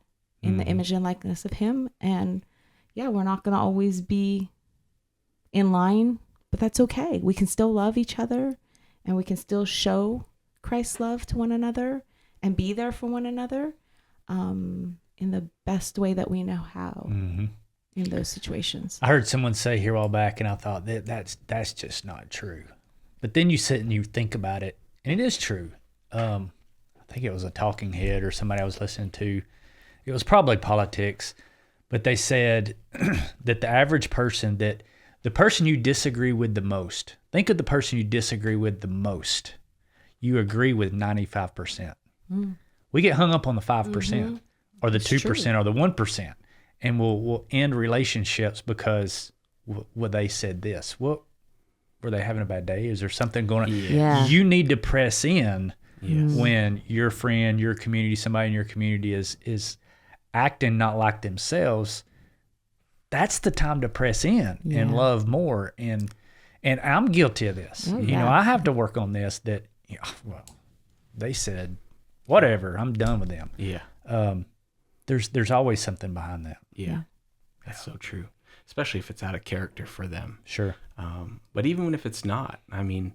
in the image and likeness of him. And we're not going to always be in line, but that's okay. We can still love each other, and we can still show Christ's love to one another and be there for one another in the best way that we know how in those situations. I heard someone say here a while back, and I thought that's just not true. But then you sit and you think about it, and it is true. I think it was a talking head or somebody I was listening to. It was probably politics, but they said that the average person, that the person you disagree with the most, think of the person you disagree with the most, you agree with 95%. We get hung up on the 5% or the 2% or the 1%, and we'll end relationships because they said this. What, were they having a bad day? Is there something going on? Yeah. You need to press in when your friend, your community, somebody in your community is acting not like themselves. That's the time to press in and love more. And I'm guilty of this. I have to work on this. That they said whatever. I'm done with them. Yeah. There's always something behind that. Yeah. That's so true. Especially if it's out of character for them. Sure. But even if it's not, I mean,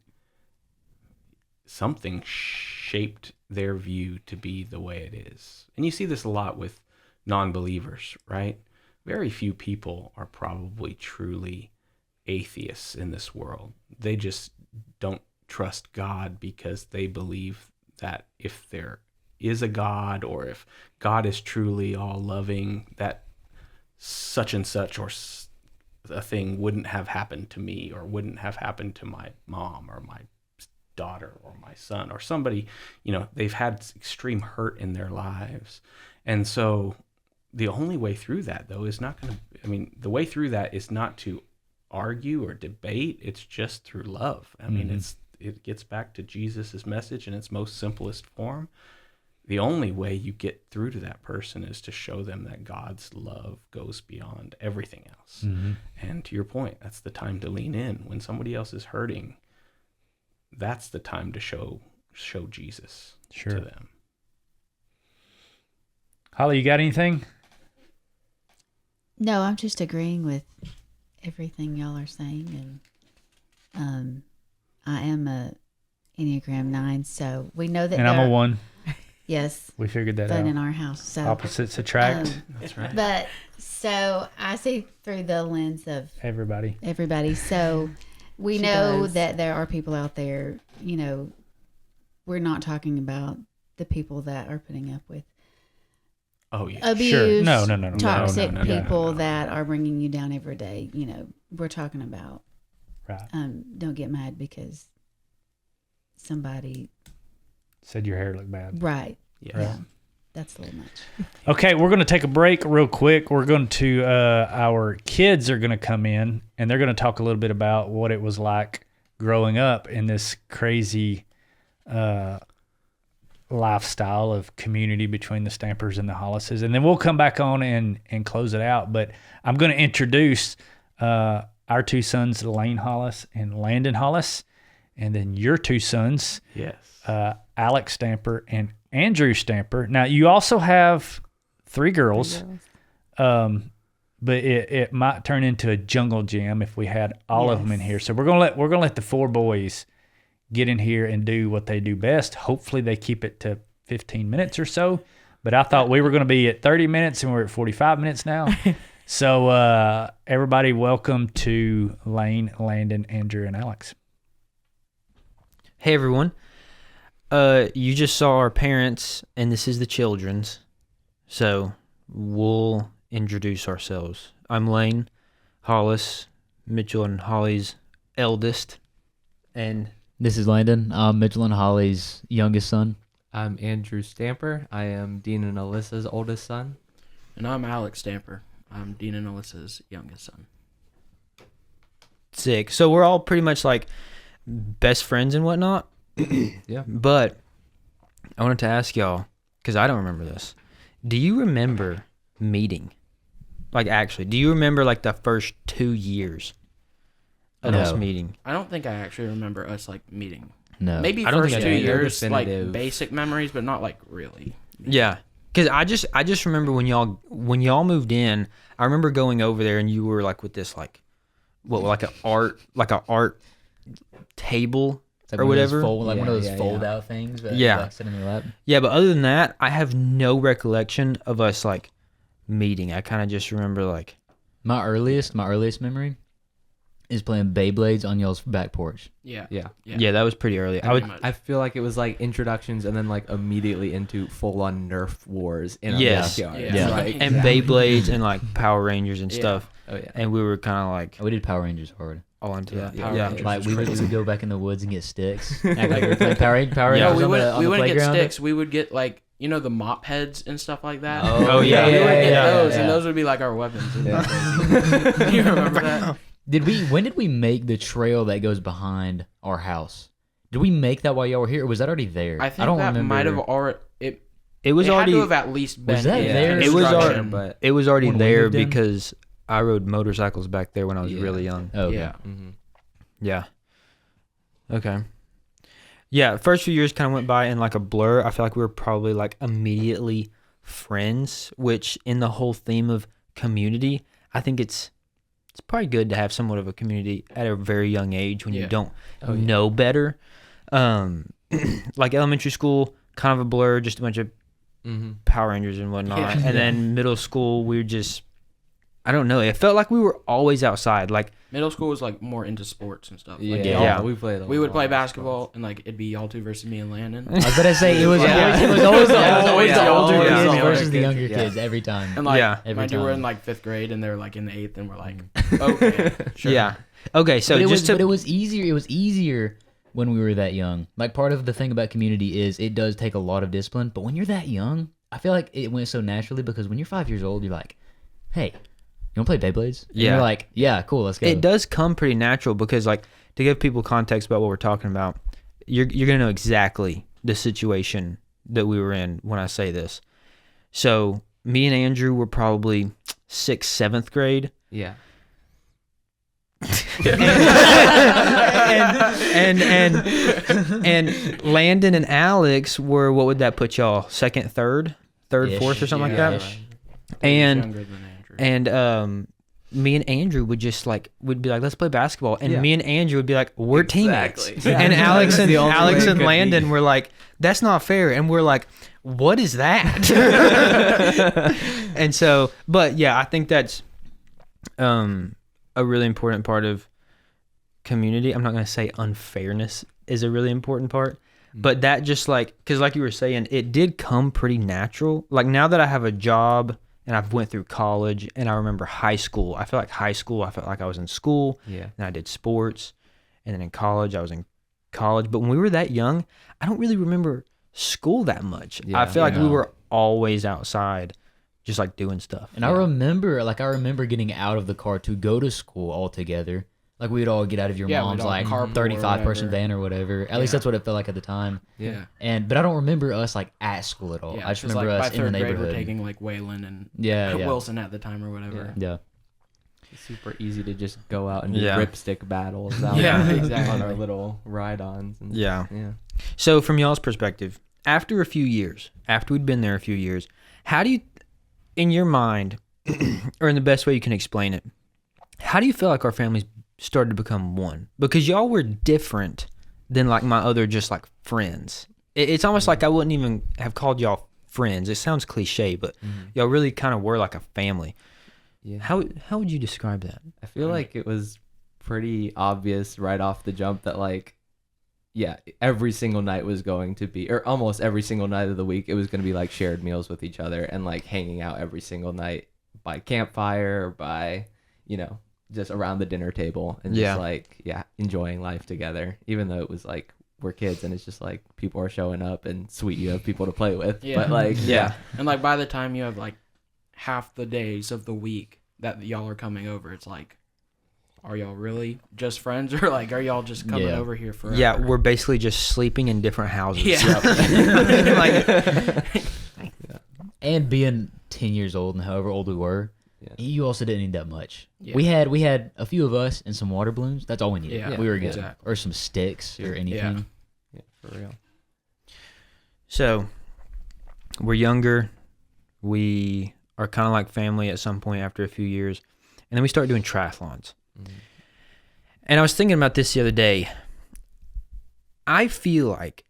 something shaped their view to be the way it is. And you see this a lot with non-believers, right? Very few people are probably truly atheists in this world. They just don't trust God because they believe that if there is a God, or if God is truly all loving, that such and such or a thing wouldn't have happened to me, or wouldn't have happened to my mom or my daughter or my son or somebody. They've had extreme hurt in their lives. And so the only way through that, though, is not going to, the way through that is not to argue or debate. It's just through love. It gets back to Jesus's message in its most simplest form. The only way you get through to that person is to show them that God's love goes beyond everything else. And to your point, that's the time to lean in. When somebody else is hurting, that's the time to show Jesus to them. Holly, you got anything? No, I'm just agreeing with everything y'all are saying. And I am a Enneagram 9, so we know that. And I'm a 1. Yes. We figured that but out. in our house. So opposites attract. That's right. But so I see through the lens of everybody. So we know that there are people out there, we're not talking about the people that are putting up with abuse, No. toxic people that are bringing you down every day. We're talking about, right. Don't get mad because somebody said your hair looked bad. Right. Yeah. Yeah. That's a little much. Okay, we're going to take a break real quick. We're going to, our kids are going to come in, and they're going to talk a little bit about what it was like growing up in this crazy lifestyle of community between the Stampers and the Hollises. And then we'll come back on and close it out. But I'm going to introduce our two sons, Lane Hollis and Landon Hollis, and then your two sons, yes, Alex Stamper and Andrew Stamper. Now you also have 3 girls, but it might turn into a jungle gym if we had all of them in here. So we're gonna let the 4 boys get in here and do what they do best. Hopefully they keep it to 15 minutes or so, But I thought we were going to be at 30 minutes and we're at 45 minutes now. So everybody, welcome to Lane, Landon, Andrew, and Alex. Hey everyone, you just saw our parents, and this is the children's, so we'll introduce ourselves. I'm Lane Hollis, Mitchell and Holly's eldest, and This is Landon. I'm Mitchell and Holly's youngest son. I'm Andrew Stamper. I am Dean and Alyssa's oldest son. And I'm Alex Stamper. I'm Dean and Alyssa's youngest son. sick. So we're all pretty much like best friends and whatnot. Yeah. But I wanted to ask y'all, because I don't remember this. Do you remember meeting? Like, actually, do you remember like the first 2 years of us No. meeting? I don't think I actually remember us like meeting. No. Maybe I don't first think I 2 do. years, like Definitive. basic memories, but not like really. Yeah. Because I just remember when y'all moved in, I remember going over there and you were like with this like like a art table It's like or one of those whatever. Fold, like one of those Yeah, fold yeah. out things that Yeah. you like sit in your lap. Yeah, but other than that, I have no recollection of us like meeting. I kind of just remember like My earliest memory is playing Beyblades on y'all's back porch. Yeah. Yeah. yeah, that was pretty early. I Pretty would much. I feel like it was like introductions and then like immediately into full on Nerf wars in our Yes. backyard. Yeah. Yeah. Like, and Beyblades and like Power Rangers and Yeah. stuff, oh yeah. and we were kind of like We did Power Rangers hard. all into that. Power Yeah, Rangers. Like we would crazy. go back in the woods and get sticks. Act like we were playing Power Rangers. Power Yeah. Rangers No, on the, on we the wouldn't get playground. sticks. We would get like, you know, the mop heads and stuff like that. Oh, yeah, we would yeah, get yeah, those, yeah. and those would be like our weapons. Do you remember that? When did we make the trail that goes behind our house? Did we make that while y'all were here, or was that already there? I think don't that remember. might have already. it was it already had to have at least been. Was that in there? It was construction. already- but it was already When we there moved in? because I rode motorcycles back there when I was Yeah. really young. Oh, okay. Yeah. Yeah. Okay. Yeah, first few years kind of went by in like a blur. I feel like we were probably like immediately friends, which in the whole theme of community, I think it's probably good to have somewhat of a community at a very young age when you Yeah. don't Oh, yeah. know better. Like elementary school, kind of a blur, just a bunch of Power Rangers and whatnot. Yeah. And then middle school, we were just, I don't know. It felt like we were always outside. Like, Middle school was like more into sports and stuff. Yeah. Like, Yeah. We played. we would play basketball, and like it'd be y'all two versus me and Landon. I was gonna say it was Yeah. always the older always kids the versus older the younger kids, yeah. kids every time. And like, Yeah. Every mind you, we're time. in like 5th grade, and they're like in the 8th, and we're like, okay, sure. yeah. Okay, so but just to it was easier. It was easier when we were that young. Like part of the thing about community is it does take a lot of discipline. But when you're that young, I feel like it went so naturally because when you're 5 years old, you're like, "Hey, you want to play Beyblades?" And Yeah. you're like, "Yeah, cool, let's go." it does come pretty natural because, like, to give people context about what we're talking about, you're gonna know exactly the situation that we were in when I say this. So me and Andrew were probably 6th, 7th grade, Yeah. and Landon and Alex were, what would that put y'all? 2nd, 3rd, Ish. 4th, or something Yeah. like that. Ish. And Younger than Andrew. me and Andrew would just like would be like, let's play basketball, and Yeah. me and Andrew would be like, we're teammates, Exactly. and Yeah. Alex That's the only way it and could Landon be. were like, that's not fair, and we're like, what is that? And so, but yeah, I think that's a really important part of community. I'm not gonna say unfairness is a really important part, but that just like, because like you were saying, it did come pretty natural. Like now that I have a job and I've went through college and I remember high school, I feel like I felt like I was in school Yeah. and I did sports, and then in college I was in college. But when we were that young, I don't really remember school that much. I Yeah. feel like we Yeah. were always outside just like doing stuff. And I remember getting out of the car to go to school all together. Like we'd all get out of your Yeah, mom's we'd all like carpool or 35-person whatever. van or whatever. At least Yeah. that's what it felt like at the time. Yeah. But I don't remember us like at school at all. Yeah, I just 'cause, remember like, us by in the 3rd grade, neighborhood. we're taking like Waylon and Yeah. Wilson at the time or whatever. Yeah. It's super easy to just go out and do Yeah. ripstick battles out Yeah, on exactly. our little ride-ons. And, Yeah. Yeah. So from y'all's perspective, after a few years, after we'd been there a few years, how do you, in your mind, or in the best way you can explain it, how do you feel like our families started to become one? Because y'all were different than like my other just like friends. It's almost like I wouldn't even have called y'all friends. It sounds cliche, but y'all really kind of were like a family. Yeah. How would you describe that? I feel like it was pretty obvious right off the jump that like, yeah, every single night was going to be, or almost every single night of the week, it was going to be like shared meals with each other and like hanging out every single night by campfire or by, you know, just around the dinner table and just like, enjoying life together, even though it was like, we're kids and it's just like people are showing up and sweet, you have people to play with. Yeah. But like, And like by the time you have like half the days of the week that y'all are coming over, it's like, are y'all really just friends, or like are y'all just coming over here forever? Yeah, we're basically just sleeping in different houses. And being 10 years old and however old we were, Yeah. you also didn't need that much. Yeah. We had a few of us and some water balloons. That's all we needed. Yeah, We were good. exactly. Or some sticks or anything. Yeah, for real. So we're younger. We are kind of like family at some point after a few years. And then we start doing triathlons. And I was thinking about this the other day. I feel like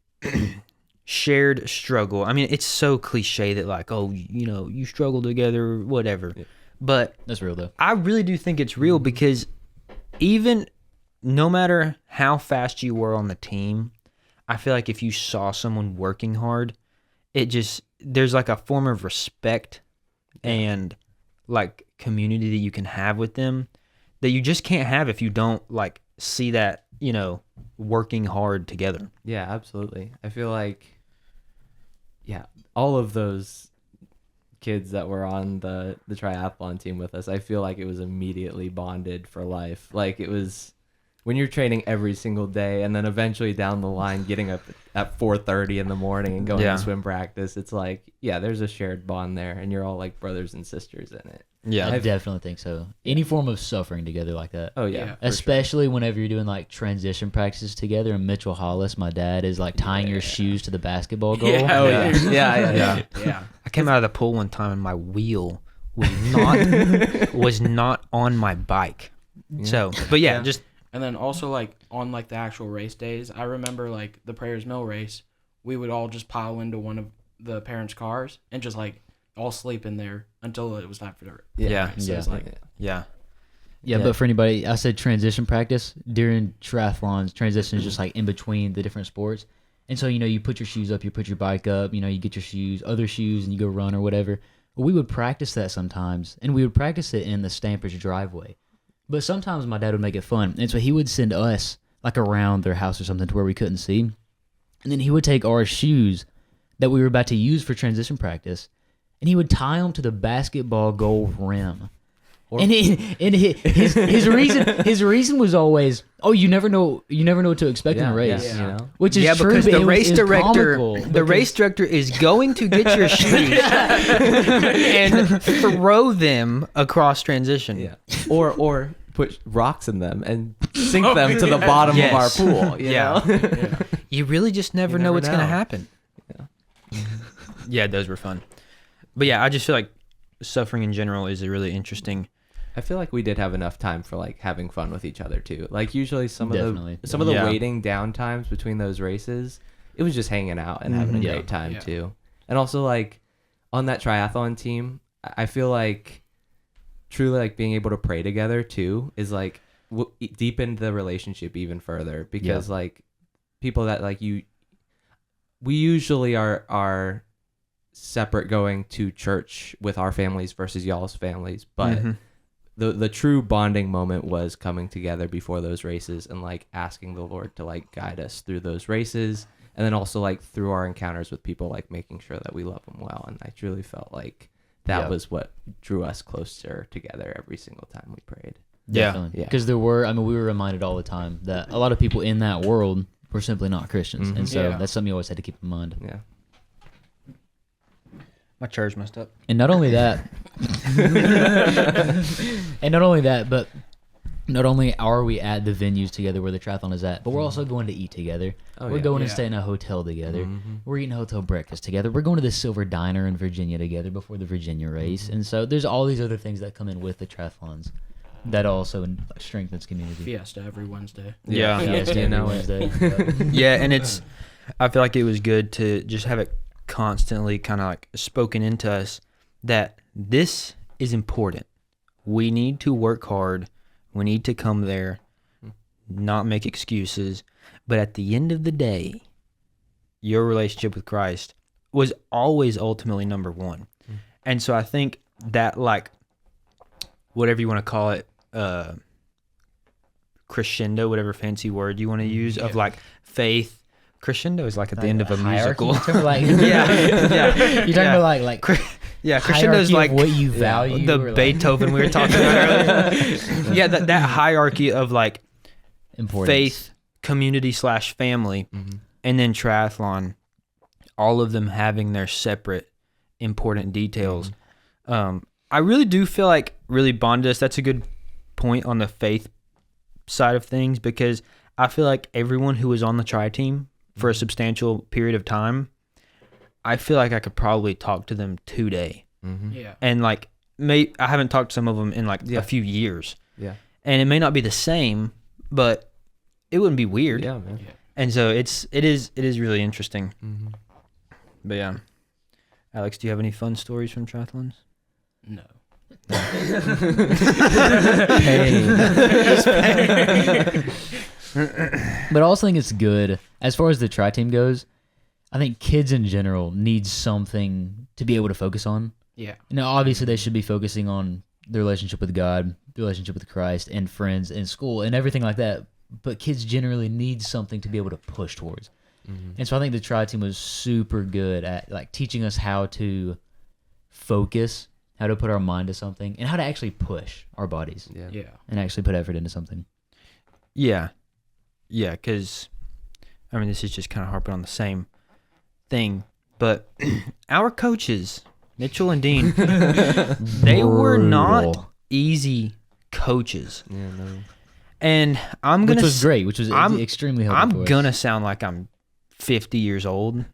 shared struggle. I mean, it's so cliche that like, oh, you know, you struggle together, whatever. Yeah. But That's real, though. I really do think it's real because even no matter how fast you were on the team, I feel like if you saw someone working hard, there's like a form of respect and like community that you can have with them that you just can't have if you don't like see that, you know, working hard together. Yeah, absolutely. I feel like, all of those kids that were on the triathlon team with us, I feel like it was immediately bonded for life. Like it was when you're training every single day and then eventually down the line getting up at 4:30 in the morning and going to swim practice, it's like, there's a shared bond there and you're all like brothers and sisters in it. Yeah. I definitely think so. Any form of suffering together like that. Oh, yeah. Yeah. for Especially whenever you're doing like transition practices together, and Mitchell Hollis, my dad, is like tying your shoes to the basketball goal. Yeah. sure. Oh, yeah. Yeah. I came out of the pool one time and my wheel was not on my bike. So, but just And then also like on like the actual race days, I remember like the Prayers Mill race, we would all just pile into one of the parents' cars and just like all sleep in there until it was time for the Yeah. race. So it's like, yeah. Yeah, but for anybody, I said transition practice during triathlons. Transition is just like in between the different sports. And so, you know, you put your shoes up, you put your bike up, you know, you get your shoes, other shoes, and you go run or whatever. But we would practice that sometimes, and we would practice it in the Stamper's driveway. But sometimes my dad would make it fun. And so he would send us like around their house or something to where we couldn't see. And then he would take our shoes that we were about to use for transition practice, and he would tie them to the basketball goal rim. And his reason was always, oh, you never know what to expect in a race. You know? Which is true, because but the it race is director, comical race director is going to get your shoes and throw them across transition. Yeah. Or put rocks in them and sink them to the bottom of our pool. You know? You really just never know never what's going to know. happen. Yeah, those were fun. But yeah, I just feel like suffering in general is a really interesting. I feel like we did have enough time for like having fun with each other too. Like usually some Definitely. of the Yeah. waiting down times between those races, it was just hanging out and having a Yeah. great time Yeah. too. And also like on that triathlon team, I feel like truly like being able to pray together too is like deepened the relationship even further because like people that like we usually are separate going to church with our families versus y'all's families, but the true bonding moment was coming together before those races and like asking the Lord to like guide us through those races, and then also like through our encounters with people, like making sure that we love them well. And I truly felt like that was what drew us closer together every single time we prayed. Definitely. Yeah. Because we were reminded all the time that a lot of people in that world were simply not Christians. And so Yeah. that's something you always had to keep in mind. Yeah. My chair's messed up. And not only that, but not only are we at the venues together where the triathlon is at, but we're also going to eat together. Oh, we're yeah. going to Yeah. stay in a hotel together. Mhm. We're eating hotel breakfast together. We're going to the Silver Diner in Virginia together before the Virginia race. And so there's all these other things that come in with the triathlons that also strengthens community. Fiesta every Wednesday. Yeah. Fiesta You every know it. Wednesday. Yeah, and I feel like it was good to just have it constantly kind of like spoken into us that this is important. We need to work hard. We need to come there, not make excuses. But at the end of the day, your relationship with Christ was always ultimately number one. And so I think that, like, whatever you want to call it, crescendo, whatever fancy word you want to use, of like faith. Crescendo is like at the end of a musical. Like, yeah. You're talking about like Crescendo is like what you value. the or Beethoven we were talking about earlier. Yeah, that hierarchy of like importance. faith, community / family, and then triathlon, all of them having their separate important details. I really do feel like really bonded us. That's a good point on the faith side of things, because I feel like everyone who was on the tri team for a substantial period of time, I feel like I could probably talk to them today. Yeah. And like, I haven't talked to some of them in like a few years. Yeah. And it may not be the same, but it wouldn't be weird. Yeah, man. And so it is really interesting. But yeah. Alex, do you have any fun stories from triathlons? No. But I also think it's good as far as the tri team goes. I think kids in general need something to be able to focus on. Yeah. Now, obviously, they should be focusing on their relationship with God, their relationship with Christ, and friends and school and everything like that. But kids generally need something to be able to push towards. And so I think the tri team was super good at like teaching us how to focus, how to put our mind to something, and how to actually push our bodies Yeah. and actually put effort into something. Yeah. Yeah, because, I mean, this is just kind of harping on the same thing. But our coaches, Mitchell and Dean, they were not Brutal. easy coaches. Yeah, no. And I'm going Which to... was great, which was I'm- extremely helpful. I'm for us. going to sound like I'm 50 years old,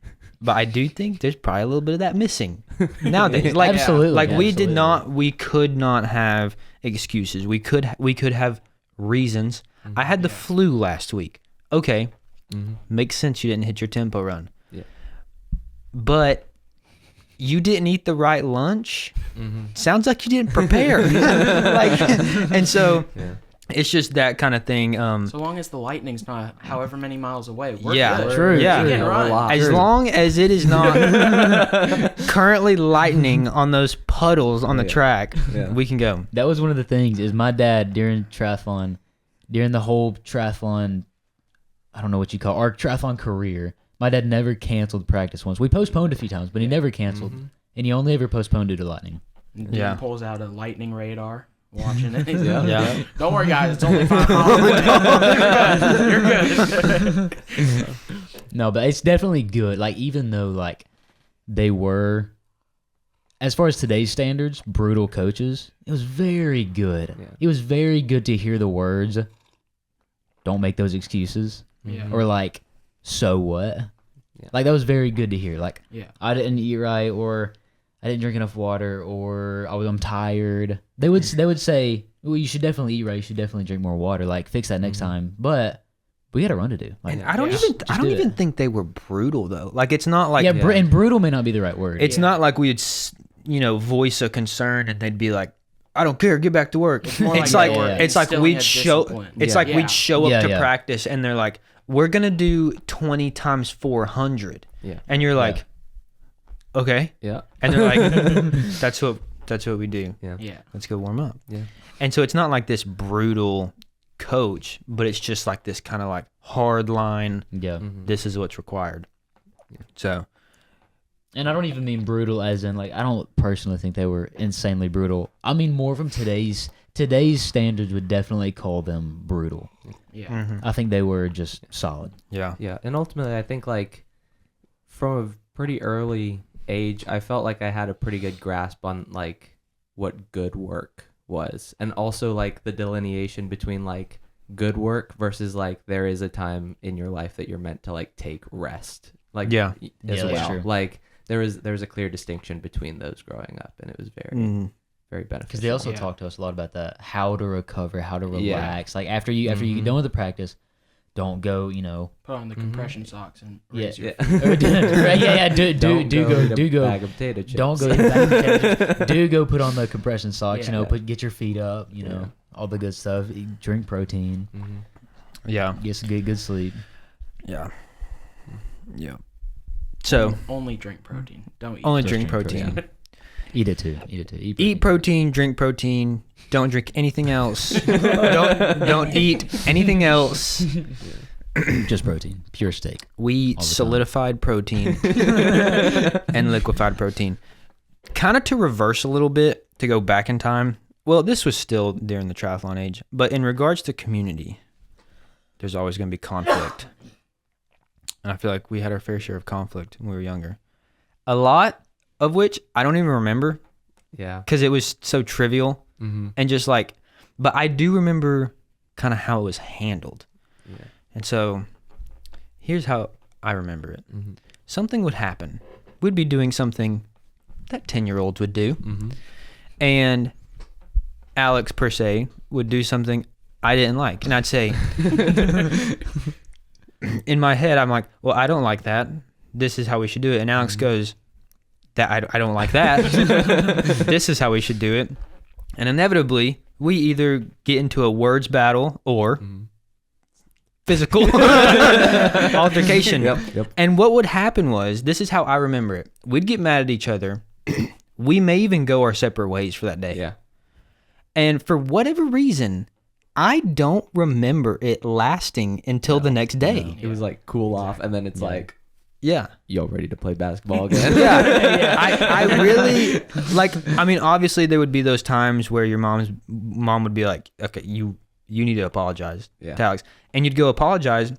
but I do think there's probably a little bit of that missing nowadays. Like, Absolutely, like absolutely. we could not have excuses. We could have reasons. I had the flu last week. Okay, makes sense you didn't hit your tempo run. Yeah. But you didn't eat the right lunch. Sounds like you didn't prepare. Like, and so it's just that kind of thing. So long as the lightning's not however many miles away, we're Yeah, good. True, Yeah. You can run. As long as it is not currently lightning on those puddles on the track, we can go. That was one of the things is my dad during the whole triathlon, I don't know what you call our triathlon career, my dad never canceled practice once. We postponed a few times, but he never canceled. And he only ever postponed due to lightning. Yeah. He pulls out a lightning radar, watching it. He's Yeah. like, Yeah. Don't worry, guys. It's only 5 miles away. You're good. No, but it's definitely good. Like, even though, like, they were, as far as today's standards, brutal coaches, it was very good. Yeah. It was very good to hear the words, don't make those excuses. Yeah. Or, like, so what? Yeah. Like, that was very good to hear. Like, Yeah. I didn't eat right, or I didn't drink enough water, or I'm tired. They would say, well, you should definitely eat right. You should definitely drink more water. Like, fix that next time. But we got a run to do. Like, And I don't do it. even think they were brutal though. Like, it's not like and brutal may not be the right word. it's not like we'd voice a concern and they'd be like, I don't care, get back to work. It's more like, like they were it's like instilling we'd a show discipline. it's Yeah. like Yeah. we'd show up Yeah, to yeah. practice and they're like, we're gonna do 20 times 400. Yeah. And you're like, okay. Yeah. And they're like, that's what we do. Yeah. Yeah. Let's go warm up. Yeah. And so it's not like this brutal coach, but it's just like this kind of like hard line. Yeah. This is what's required. So And I don't even mean brutal as in, like, I don't personally think they were insanely brutal. I mean more from today's standards would definitely call them brutal. Yeah. I think they were just solid. yeah. Yeah, and ultimately, I think like from a pretty early age, I felt like I had a pretty good grasp on like what good work was, and also like the delineation between like good work versus like there is a time in your life that you're meant to like take rest, like Yeah. as Yeah, that's well. true. Like there's a clear distinction between those growing up, and it was very very beneficial. Because they also Yeah. talked to us a lot about that, how to recover, how to Yeah. relax. Like after you get done with the practice, Don't go, you know. Put on the compression socks and Yeah. raise your Do go. Bag of potato chips. Don't go. To the bag of potato chips. Do go put on the compression socks. You Yeah. know, get your feet up. You know, all the good stuff. Drink protein. Yeah. Get some good sleep. Yeah. Yeah. So only drink protein. Don't eat. only Just drink drink protein. Eat it too. Eat protein, drink protein. Don't drink anything else. don't eat anything else. Just protein. Pure steak. We eat All the time. solidified protein and liquefied protein. Kind of to reverse a little bit, to go back in time. Well, this was still during the triathlon age, but in regards to community, there's always going to be conflict. And I feel like we had our fair share of conflict when we were younger. A lot of which I don't even remember Yeah. because it was so trivial and just like, but I do remember kind of how it was handled. Yeah. And so here's how I remember it. Something would happen. We'd be doing something that 10-year-olds would do. And Alex, per se, would do something I didn't like. And I'd say, in my head, I'm like, well, I don't like that. This is how we should do it. And Alex goes, that I don't like that. This is how we should do it. And inevitably, we either get into a words battle or physical altercation. Yep. And what would happen was, this is how I remember it. We'd get mad at each other. We may even go our separate ways for that day. Yeah. And for whatever reason, I don't remember it lasting until the next day. It was like cool off, and then it's like, Yeah. yo, ready to play basketball again. I really like, I mean, obviously there would be those times where your mom would be like, okay, you need to apologize to Alex. And you'd go apologize.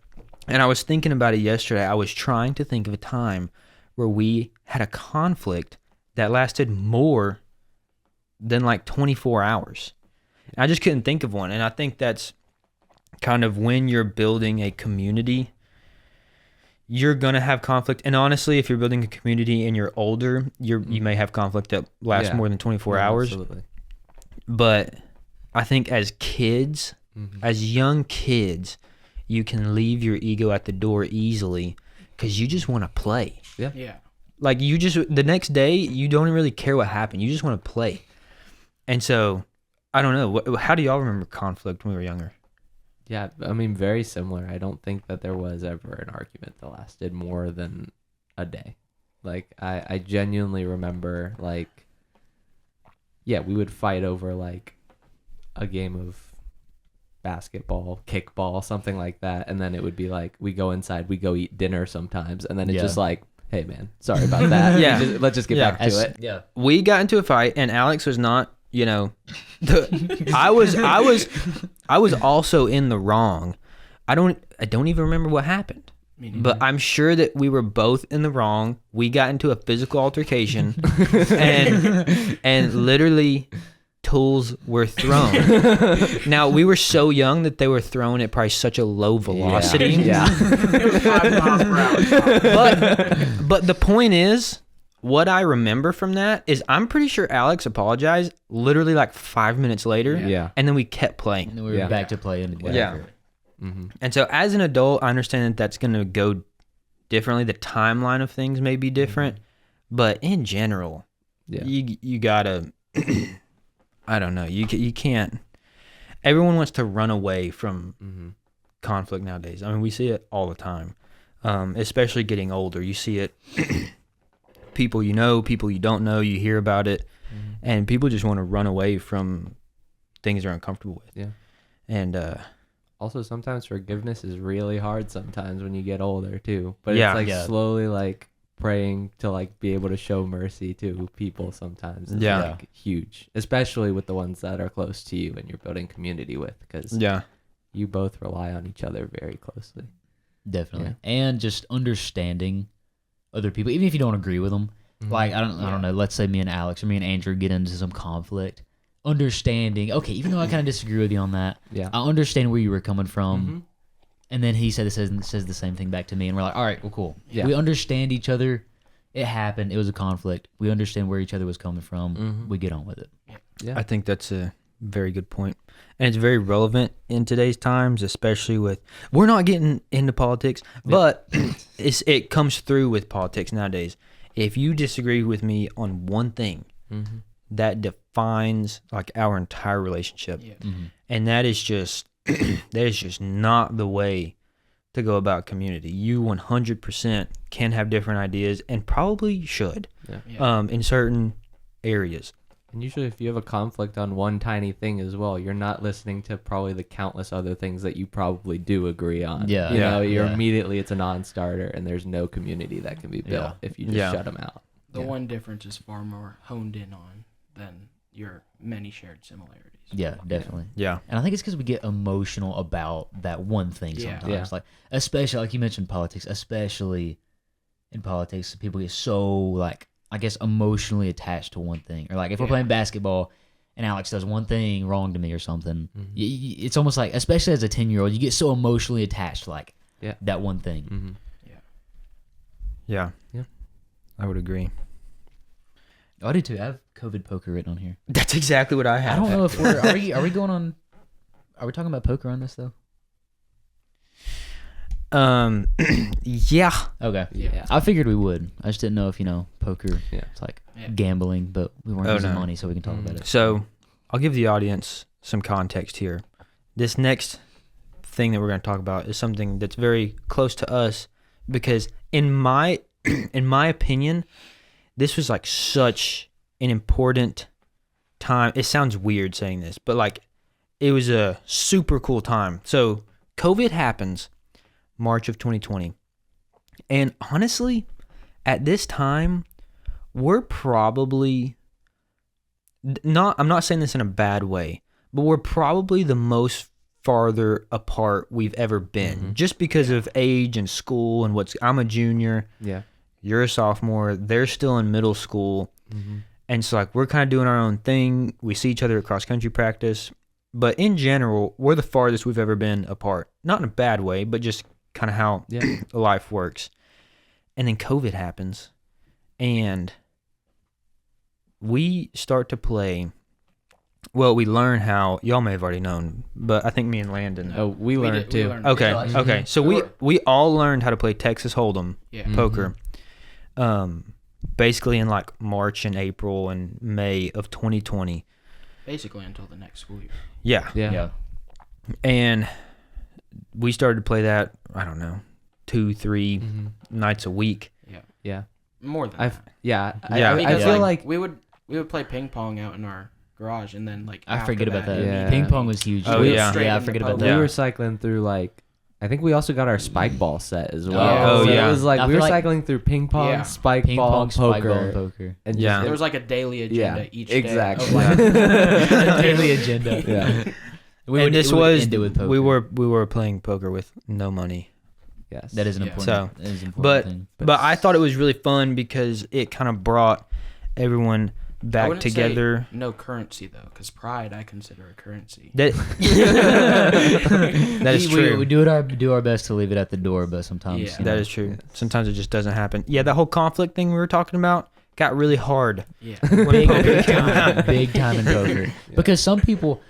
And I was thinking about it yesterday. I was trying to think of a time where we had a conflict that lasted more than like 24 hours. And I just couldn't think of one. And I think that's kind of when you're building a community, you're going to have conflict. And honestly, if you're building a community and you're older, you may have conflict that lasts more than 24 hours. Absolutely. But I think as kids, as young kids, you can leave your ego at the door easily because you just want to play. Yeah. Like the next day, you don't really care what happened. You just want to play. And so, I don't know. How do y'all remember conflict when we were younger? Yeah, I mean, very similar. I don't think that there was ever an argument that lasted more than a day. Like, I genuinely remember, like, yeah, we would fight over, like, a game of basketball, kickball, something like that. And then it would be like, we go inside, we go eat dinner sometimes. And then it's just like, hey, man, sorry about that. Let's just get back to it. Yeah. We got into a fight, and Alex was not, you know, I was also in the wrong. I don't even remember what happened. But I'm sure that we were both in the wrong. We got into a physical altercation and literally tools were thrown. Now, we were so young that they were thrown at probably such a low velocity. Yeah. 5 miles per hour. But the point is, what I remember from that is I'm pretty sure Alex apologized literally like 5 minutes later. Yeah. And then we kept playing. And then we were back to playing. Yeah. And so as an adult, I understand that that's going to go differently. The timeline of things may be different. But in general, you got to, I don't know, you can't. Everyone wants to run away from conflict nowadays. I mean, we see it all the time, especially getting older. You see it. People you know, people you don't know, you hear about it, and people just want to run away from things they're uncomfortable with. Yeah. And Also, sometimes forgiveness is really hard sometimes when you get older too. But Yeah. it's like Yeah. slowly like praying to like be able to show mercy to people sometimes is Yeah. like huge, especially with the ones that are close to you and you're building community with, because you both rely on each other very closely. Definitely. And just understanding other people, even if you don't agree with them. Like, I don't know, let's say me and Alex or me and Andrew get into some conflict. Understanding, okay, even though I kind of disagree with you on that, I understand where you were coming from. And then he says the same thing back to me, and we're like, all right, well, cool. Yeah. We understand each other. It happened. It was a conflict. We understand where each other was coming from. We get on with it. I think that's a very good point. And it's very relevant in today's times, especially with, we're not getting into politics, but it comes through with politics nowadays. If you disagree with me on one thing, that defines like our entire relationship. Yeah. And that is just not the way to go about community. You 100% can have different ideas and probably should Yeah. in certain areas. And usually if you have a conflict on one tiny thing as well, you're not listening to probably the countless other things that you probably do agree on. Yeah. You know, you're Yeah. immediately, it's a non-starter, and there's no community that can be built if you just shut them out. The one difference is far more honed in on than your many shared similarities. Yeah, definitely. Yeah. And I think it's because we get emotional about that one thing Yeah. sometimes. Yeah. Like, especially, like you mentioned politics, especially in politics, people get so, like, I guess, emotionally attached to one thing. Or, like, if we're playing basketball and Alex does one thing wrong to me or something, it's almost like, especially as a 10-year-old, you get so emotionally attached to, like, that one thing. Yeah. I would agree. I do too. I have COVID poker written on here. That's exactly what I have. I don't know if we're, are we going on, are we talking about poker on this, though? Yeah. Okay. Yeah. I figured we would. I just didn't know if, poker, Yeah. it's like Yeah. gambling, but we weren't Oh, using no. money, so we can talk about it. So I'll give the audience some context here. This next thing that we're going to talk about is something that's very close to us because in my opinion, this was like such an important time. It sounds weird saying this, but like it was a super cool time. So COVID happens March of 2020. And honestly, at this time, we're probably I'm not saying this in a bad way, but we're probably the most farther apart we've ever been just because of age and school and I'm a junior. Yeah. You're a sophomore. They're still in middle school. And so like we're kind of doing our own thing. We see each other at cross country practice. But in general, we're the farthest we've ever been apart. Not in a bad way, but just kind of how life works. And then COVID happens. And we start to play. Well, we learn how, y'all may have already known, but I think me and Landon. Oh, we learned too. Okay. So we all learned how to play Texas Hold'em poker. Basically in like March and April and May of 2020. Basically until the next school year. Yeah. And we started to play that, I don't know, 2-3 nights a week. Yeah. More than I Because, feel like we would play ping pong out in our garage, and then like I after forget about that. Yeah. Ping pong was huge. Oh, yeah. straight Yeah, I into forget about poker. that. we were cycling through like, I think we also got our spike ball set as well. Oh, So yeah. It was like I we feel were like- cycling through ping pong, Yeah. spike Ping ball, pong, spike poker, ball, and poker. and Yeah. There was like a daily agenda each exactly. day. Of, like, Daily agenda. Yeah. We And would- this we would was, end it with poker. we were playing poker with no money. Yes. That is an Yeah. important. So, that is an important thing. But I thought it was really fun because it kind of brought everyone I back wouldn't say together. no currency though, because pride I consider a currency. That is true. We do our best to leave it at the door, but sometimes Yeah. That is true. Sometimes it just doesn't happen. Yeah, that whole conflict thing we were talking about got really hard. Yeah. big time in poker. Because some people,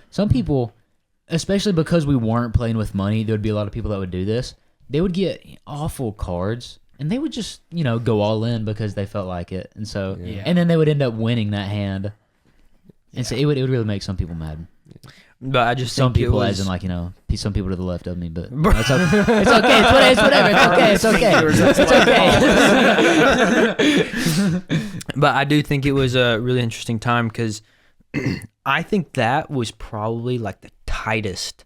especially because we weren't playing with money, there would be a lot of people that would do this. They would get awful cards, and they would just go all in because they felt like it, and so Yeah. and then they would end up winning that hand, and so it would really make some people mad. But I just Some think people, it was, as in like some people to the left of me, but it's okay. It's okay. It's whatever. It's okay. But I do think it was a really interesting time because I think that was probably like the tightest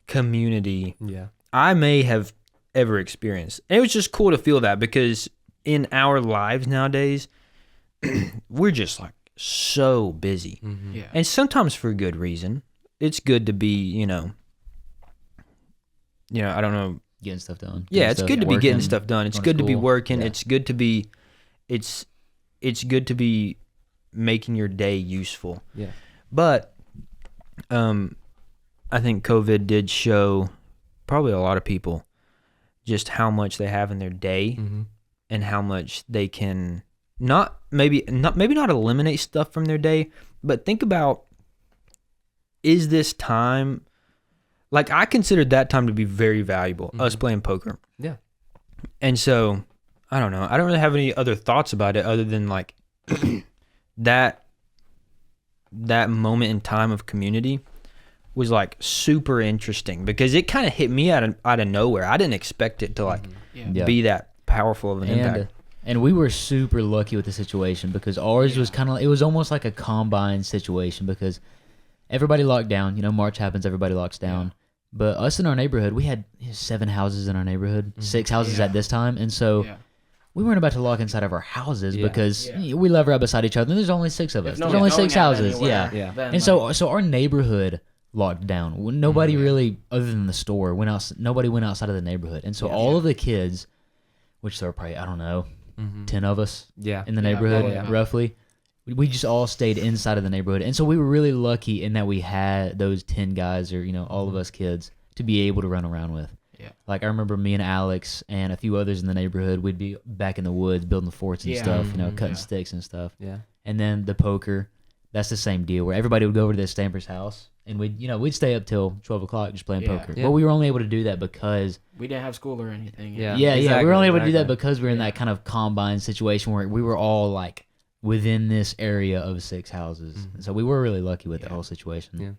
community Yeah. I may have ever experienced. And it was just cool to feel that because in our lives nowadays, we're just like so busy. Yeah. And sometimes for a good reason. It's good to be, I don't know. Getting stuff done. Yeah, it's good to be getting working, stuff done. It's going to good to be school. working. Yeah. It's good to be it's good to be making your day useful. Yeah. But I think COVID did show probably a lot of people just how much they have in their day and how much they can maybe not eliminate stuff from their day, but think about is this time, like I considered that time to be very valuable, us playing poker. Yeah. And so, I don't know. I don't really have any other thoughts about it other than like that moment in time of community was like super interesting because it kind of hit me out of nowhere. I didn't expect it to like be that powerful of an impact. And we were super lucky with the situation because ours was kind of, it was almost like a combined situation because everybody locked down. You know, March happens, everybody locks down. But us in our neighborhood, we had 7 houses in our neighborhood, 6 houses at this time. And so we weren't about to lock inside of our houses because we live right beside each other. And there's only 6 of us. There's only 6 houses. And so our neighborhood locked down. Nobody really, other than the store, nobody went outside of the neighborhood. And so all of the kids, which there were probably, I don't know, 10 of us in the neighborhood, roughly. We just all stayed inside of the neighborhood. And so we were really lucky in that we had those 10 guys or, you know, all of us kids to be able to run around with. Yeah. Like I remember me and Alex and a few others in the neighborhood, we'd be back in the woods building the forts and stuff, you know, cutting sticks and stuff. Yeah. And then the poker, that's the same deal where everybody would go over to the Stamper's house and we'd stay up till 12 o'clock just playing poker. But we were only able to do that because we didn't have school or anything. Exactly, we were only able to do that because we were in that kind of combined situation where we were all like within this area of 6 houses. So we were really lucky with the whole situation. Yeah.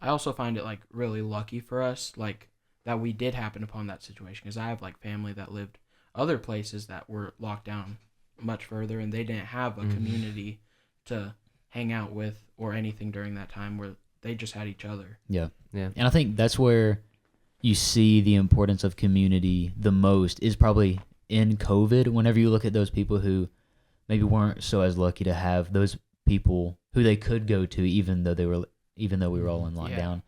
I also find it like really lucky for us, like that we did happen upon that situation because I have like family that lived other places that were locked down much further and they didn't have a community to hang out with or anything during that time where they just had each other. Yeah. And I think that's where you see the importance of community the most is probably in COVID, whenever you look at those people who maybe weren't so as lucky to have those people who they could go to even though we were all in lockdown.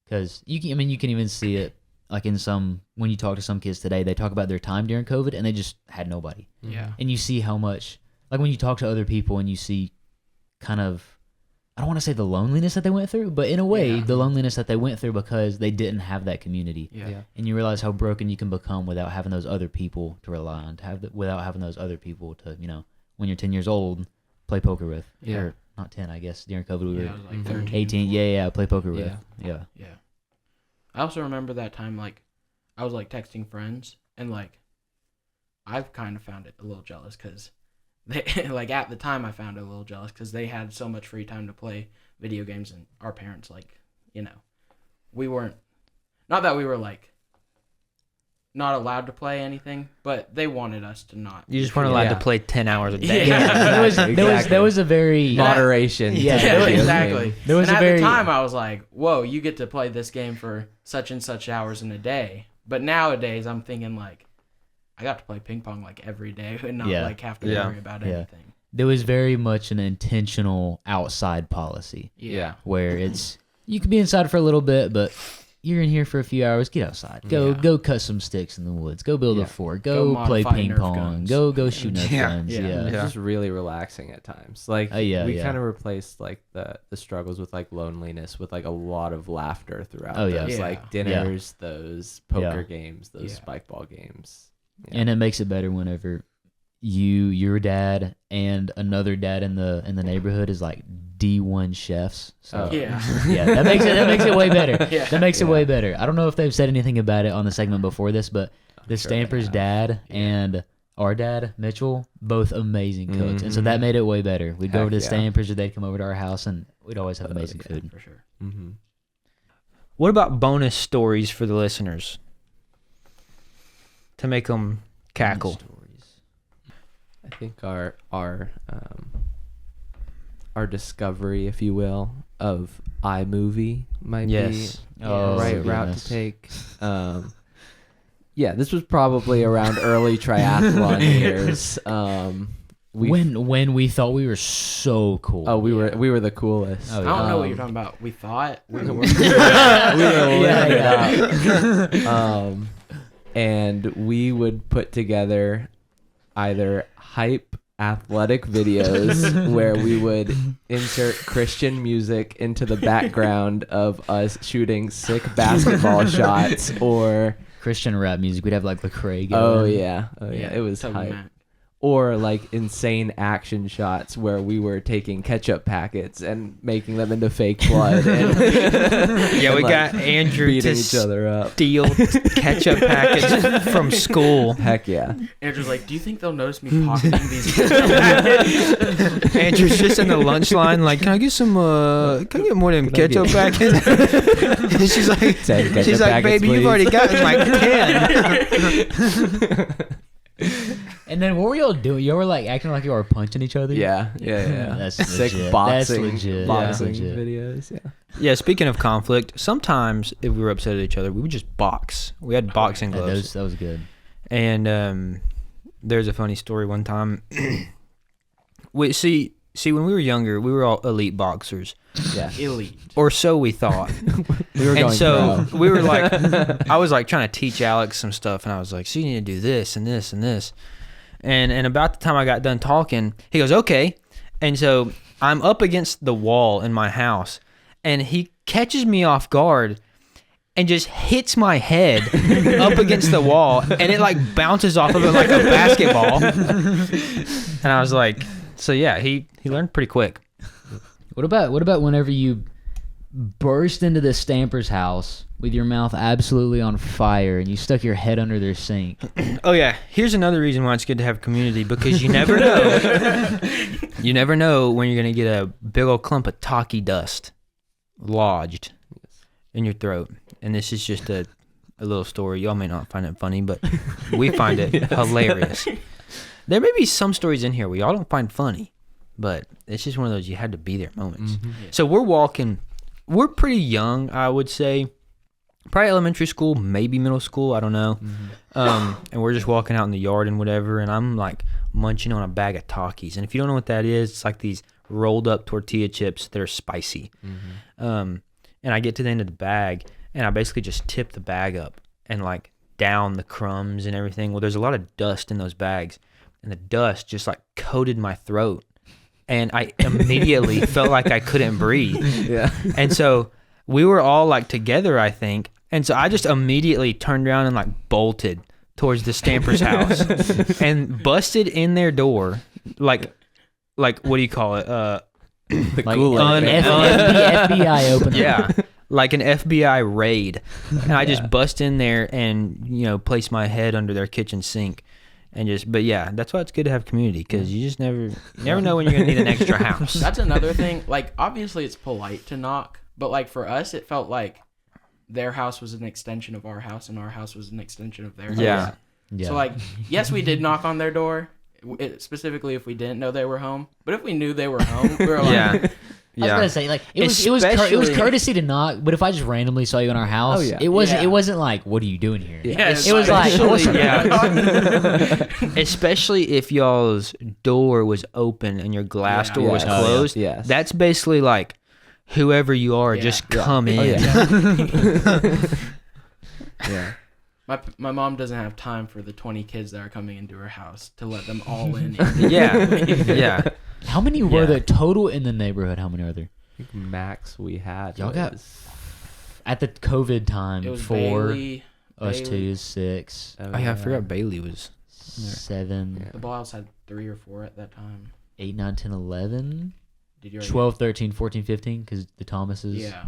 Because you can even see it like when you talk to some kids today, they talk about their time during COVID and they just had nobody. Yeah. And you see how much, like when you talk to other people and you see kind of, I don't want to say the loneliness that they went through, but in a way, the loneliness that they went through because they didn't have that community. Yeah. And you realize how broken you can become without having those other people to rely on, without having those other people to, you know, when you're 10 years old, play poker with. Yeah. Or not 10, I guess. During COVID, we were like 13. 18. Play poker with. Yeah. I also remember that time, like, I was, like, texting friends, and, like, I've kind of found it a little jealous because they, like, at the time I found it a little jealous because they had so much free time to play video games, and our parents, like, you know, we weren't, not that we were, like, not allowed to play anything, but they wanted us to not. You just weren't allowed to play 10 hours a day. There was a very moderation. Exactly. There was and at the time I was like, whoa, you get to play this game for such and such hours in a day. But nowadays I'm thinking like, I got to play ping pong like every day and not like have to worry about anything. There was very much an intentional outside policy. Yeah. Where you could be inside for a little bit, but you're in here for a few hours. Get outside. Go cut some sticks in the woods. Go build a fort. Go play ping pong. Go shoot Nerf guns. It's just really relaxing at times. Like we kind of replaced like the struggles with like loneliness with like a lot of laughter throughout those like dinners, those poker games, those spike ball games. Yeah. And it makes it better whenever your dad and another dad in the neighborhood is like D1 chefs. So that makes it way better. That makes it way better. I don't know if they've said anything about it on the segment before this, but the Stamper's dad and our dad, Mitchell, both amazing cooks. And so that made it way better. We'd go over to the Stampers or they'd come over to our house and we'd always have amazing food. For sure. What about bonus stories for the listeners to make them cackle? I think our discovery, if you will, of iMovie might be the right route to take. This was probably around early triathlon years. When we thought we were so cool. Oh, we were the coolest. I don't know what you're talking about. We thought we were. And we would put together either hype athletic videos where we would insert Christian music into the background of us shooting sick basketball shots or Christian rap music. We'd have like Lecrae going. Oh yeah. It was hype. or like insane action shots where we were taking ketchup packets and making them into fake blood. And, Yeah, we and, got Andrew beating to each other up. steal ketchup packets from school. Heck yeah. Andrew's like, do you think they'll notice me pocketing these packets? Andrew's just in the lunch line, like, can I get some? Can I get more of them ketchup packets? And she's like, 10 ketchup she's like, packets, baby, you've please." already gotten like 10. And then what were y'all doing? Y'all were like acting like you were punching each other. Yeah. That's Sick legit. boxing, That's legit. boxing That's legit. videos. Yeah. Yeah, speaking of conflict, sometimes if we were upset at each other, we would just box. We had boxing Yeah, gloves. that was good. And there's a funny story one time. We see when we were younger, we were all elite boxers, Yeah. Elite. or so we thought. We were And going so pro. we were like, I was like trying to teach Alex some stuff, and I was like, so you need to do this and this and this. And about the time I got done talking, he goes, okay. And so I'm up against the wall in my house, and he catches me off guard and just hits my head up against the wall, and it like bounces off of it like a basketball. And I was like, so yeah, he learned pretty quick. What about whenever you burst into the Stamper's house with your mouth absolutely on fire and you stuck your head under their sink? Oh yeah, here's another reason why it's good to have community, because you never know. You never know when you're gonna get a big old clump of talkie dust lodged in your throat. And this is just a little story. Y'all may not find it funny, but we find it hilarious. There may be some stories in here we all don't find funny, but it's just one of those you had to be there moments. So we're walking. We're pretty young, I would say. Probably elementary school, maybe middle school, I don't know. And we're just walking out in the yard and whatever, and I'm like munching on a bag of Takis. And if you don't know what that is, it's like these rolled up tortilla chips that are spicy. And I get to the end of the bag, and I basically just tip the bag up and like down the crumbs and everything. Well, there's a lot of dust in those bags, and the dust just like coated my throat. And I immediately felt like I couldn't breathe. Yeah. And so we were all like together, I think. And so I just immediately turned around and like bolted towards the Stamper's house and busted in their door. Like what do you call it? The Like Kool-Aid. FBI opener. Yeah. Like an FBI raid. And I just bust in there and, place my head under their kitchen sink. But yeah, that's why it's good to have community, because you just never know when you're going to need an extra house. That's another thing. Like, obviously, it's polite to knock, but like for us, it felt like their house was an extension of our house, and our house was an extension of their house. Yeah. Yeah. So like, yes, we did knock on their door, specifically if we didn't know they were home. But if we knew they were home, we were like, Yeah. I was gonna say, like, it was Especially- courtesy to knock, but if I just randomly saw you in our house, yeah. it wasn't like, what are you doing here? Yeah, It was like, Especially- Especially if y'all's door was open and your glass Yeah. door was Yes. closed. Yes. That's basically like, whoever you are, Yeah. just come in. Oh, yeah. Yeah. my mom doesn't have time for the 20 kids that are coming into her house to let them all in. Yeah. How many were Yeah. there total in the neighborhood? How many are there? I think max we had Y'all was got at the COVID time? It was 4, Bailey, us Bailey. 2 is 6, Oh yeah, I forgot Bailey was. 7, The Boyles had 3 or 4 at that time. 8, 9, 10, 11, Did you already 12, 13, 14, 15, because the Thomases. Yeah.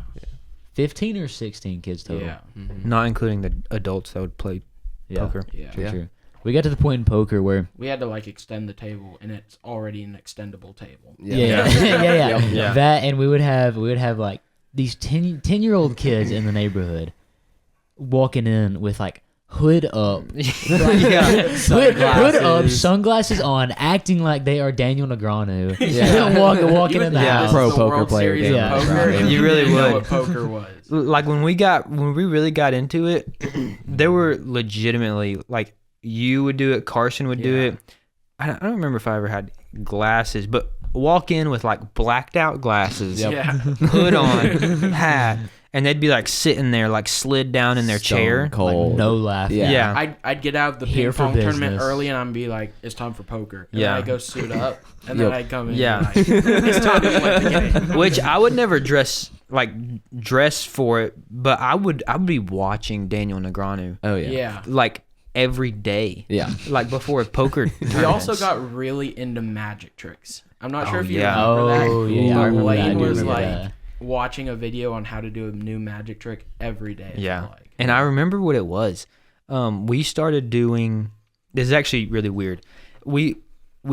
15 or 16 kids total. Yeah. Not including the adults that would play Yeah. poker. Yeah. True, Yeah. true. We got to the point in poker where We had to like extend the table, and it's already an extendable table. yeah. Yeah. That, and we would have like these 10-year-old kids in the neighborhood walking in with like hood up, hood up, sunglasses on, acting like they are Daniel Negreanu. Yeah. walking in the Yeah. house. Pro The poker World player, Series of yeah. poker. You really didn't know would. what poker was. Like when we really got into it, there were legitimately like you would do it, Carson would do Yeah. it. I don't remember if I ever had glasses, but walk in with like blacked out glasses, Yeah. hood on, hat, and they'd be like sitting there like slid down in their chair. Cold. No laughing. Yeah. Yeah. I'd get out of the Here ping for pong tournament business. early, and I'd be like, "It's time for poker." And Yeah. then I'd go suit up, and then Yep. I'd come in. Yeah. And be like, it's time to play the game. Which I would never dress for it, but I would be watching Daniel Negreanu. Oh yeah. Yeah. Like every day. Yeah. Like before poker tournaments. We also got really into magic tricks. I'm not sure Oh, if you yeah. remember that. Oh yeah, I remember that. I Lane do was remember like that. watching a video on how to do a new magic trick every day. I Yeah. feel like. And I remember what it was. We started doing, this is actually really weird. We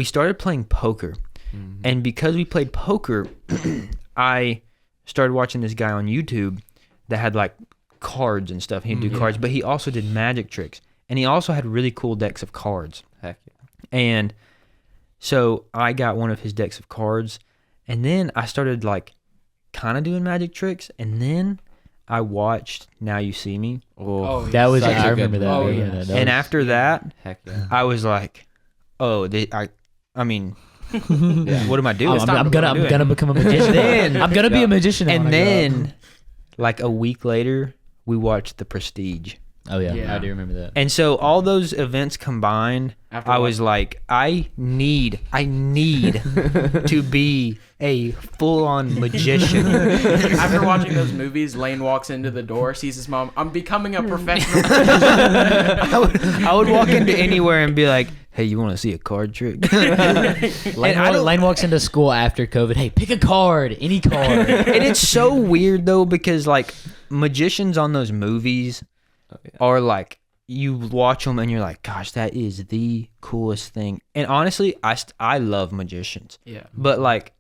started playing poker. Mhm. And because we played poker, I started watching this guy on YouTube that had like cards and stuff. He'd do cards, but he also did magic tricks. And he also had really cool decks of cards. Heck yeah. And so I got one of his decks of cards. And then I started like kind of doing magic tricks. And then I watched Now You See Me. Oh, That was Such a I good remember that. one. I Oh, remember yes. that. And That after that, Heck yeah. I was like, oh, I mean, what am I doing? was, I'm gonna become a magician. Then- I'm gonna be a magician. now And when I grow up. then, like a week later, we watched The Prestige. Oh yeah, Yeah. I do remember that. And so all those events combined, After I what? was like, I need to be a full-on magician. After watching those movies, Lane walks into the door, sees his mom. I'm becoming a professional. I would walk into anywhere and be like, hey, you want to see a card trick? Lane walks into school after COVID. Hey, pick a card, any card. And it's so weird though, because like magicians on those movies are like, you watch them and you're like, gosh, that is the coolest thing. And honestly, I love magicians, Yeah. but like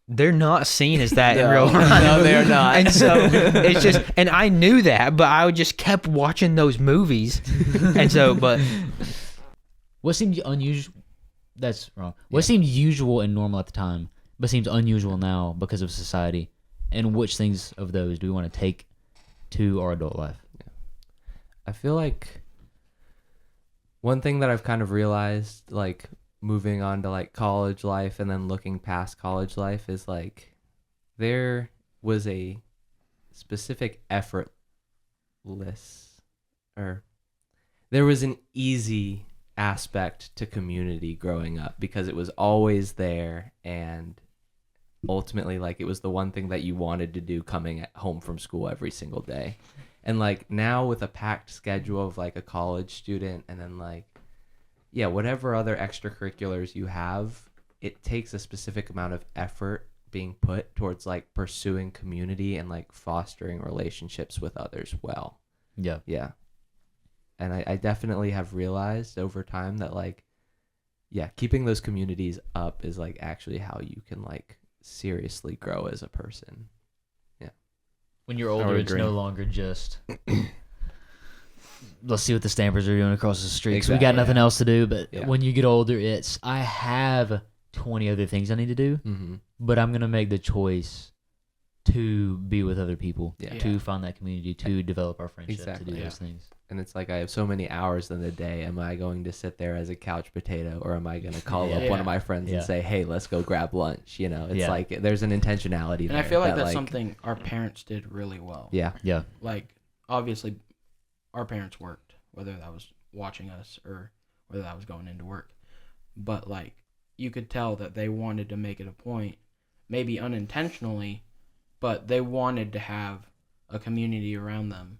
they're not seen as that in real life. No, they're not. And so it's just, and I knew that, but I just kept watching those movies. And so, but What seemed unusual? That's wrong. What seemed usual and normal at the time, but seems unusual now because of society? And which things of those do we want to take to our adult life? I feel like one thing that I've kind of realized, like moving on to like college life and then looking past college life, is like there was a specific effortless, or there was an easy aspect to community growing up because it was always there, and ultimately like it was the one thing that you wanted to do coming home from school every single day. And like now with a packed schedule of like a college student and then like, yeah, whatever other extracurriculars you have, it takes a specific amount of effort being put towards like pursuing community and like fostering relationships with others well. Yeah. Yeah. And I definitely have realized over time that like, yeah, keeping those communities up is like actually how you can like seriously grow as a person. When you're older, it's agree. no longer just let's see what the Stampers are doing across the street. 'Cause we Exactly, got nothing yeah. else to do. But Yeah. when you get older, it's I have 20 other things I need to do, Mm-hmm. but I'm gonna make the choice to be with other people, Yeah. to find that community, to develop our friendship, to Exactly, do yeah. those things. And it's like I have so many hours in the day. Am I going to sit there as a couch potato, or am I going to call up Yeah. one of my friends Yeah. and say, "Hey, let's go grab lunch"? You know, it's Yeah. like there's an intentionality And there. I feel like that, that's something our parents did really well. Yeah. Yeah. Like, obviously, our parents worked, whether that was watching us or whether that was going into work. But, like, you could tell that they wanted to make it a point, maybe unintentionally, but they wanted to have a community around them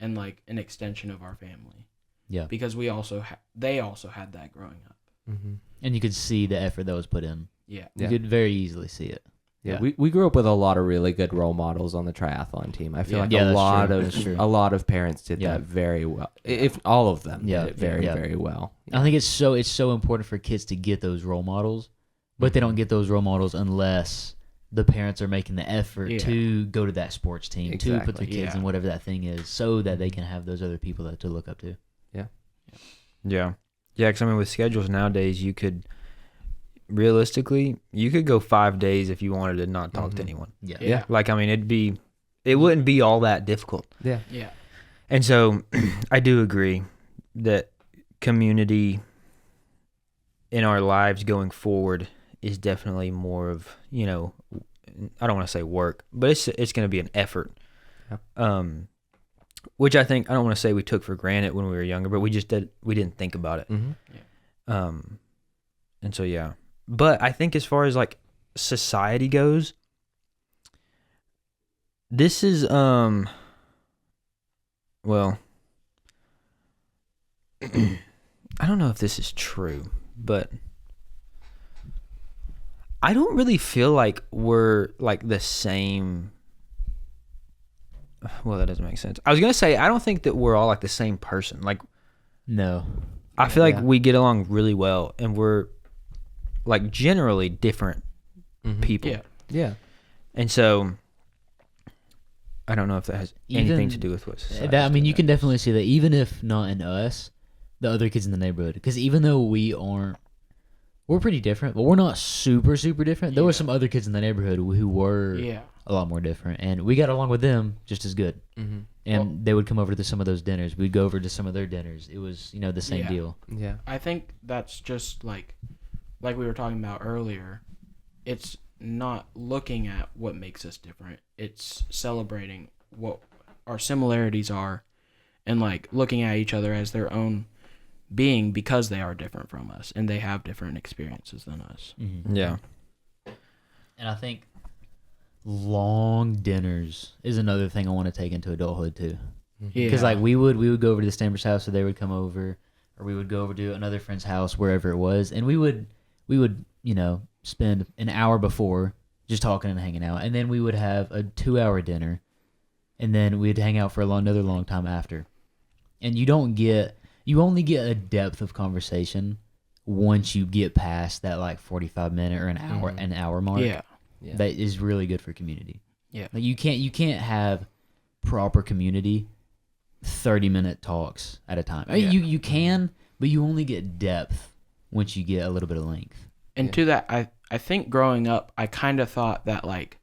and, like, an extension of our family. Yeah. Because we also they also had that growing up. Mm-hmm. And you could see the effort that was put in. Yeah. You Yeah. could very easily see it. Yeah, we grew up with a lot of really good role models on the triathlon team. I feel Yeah. like Yeah, a that's lot true. of That's true. a lot of parents did Yeah. that very well. If all of them Yeah. did it very Yeah. very well. I think it's so important for kids to get those role models, but they don't get those role models unless the parents are making the effort Yeah. to go to that sports team, to put their Exactly. kids in whatever that thing is, so that they can have those other people to look up to. yeah. Because I mean, with schedules nowadays, you could realistically, you could go 5 days if you wanted to not talk to Mhm. anyone. Yeah. Yeah. Like, I mean, it wouldn't be all that difficult. Yeah. Yeah. And so I do agree that community in our lives going forward is definitely more of, you know, I don't want to say work, but it's going to be an effort. Yeah. Which I think, I don't want to say we took for granted when we were younger, but we didn't think about it. Mm-hmm. And so, yeah. But I think as far as like society goes, this is, well, I don't know if this is true, but I don't really feel like we're like the same. Well, that doesn't make sense. I was going to say, I don't think that we're all like the same person. Like, No. I feel like Yeah. we get along really well, and we're like generally different people. Yeah. Yeah. And so I don't know if that has anything Even- to do with what society That, I mean, does. you can definitely see that even if not in us, the other kids in the neighborhood. Because even though we're pretty different, but we're not super, super different. There were some other kids in the neighborhood who were Yeah. a lot more different, and we got along with them just as good. Mm-hmm. And they would come over to some of those dinners. We'd go over to some of their dinners. It was, the same Yeah. deal. Yeah. I think that's just like we were talking about earlier. It's not looking at what makes us different. It's celebrating what our similarities are, and like looking at each other as their own being because they are different from us and they have different experiences than us. Yeah. And I think long dinners is another thing I want to take into adulthood too. Yeah. Because like we would go over to the Stamper's house, or they would come over, or we would go over to another friend's house, wherever it was, and we would spend an hour before just talking and hanging out, and then we would have a 2-hour dinner, and then we'd hang out for another long time after. And you only get a depth of conversation once you get past that like 45-minute or an hour mark. Yeah. Yeah. That is really good for community. Yeah. Like you can't have proper community 30-minute talks at a time. I mean, Yeah. you can, but you only get depth once you get a little bit of length. And Yeah. to that, I think growing up, I kind of thought that like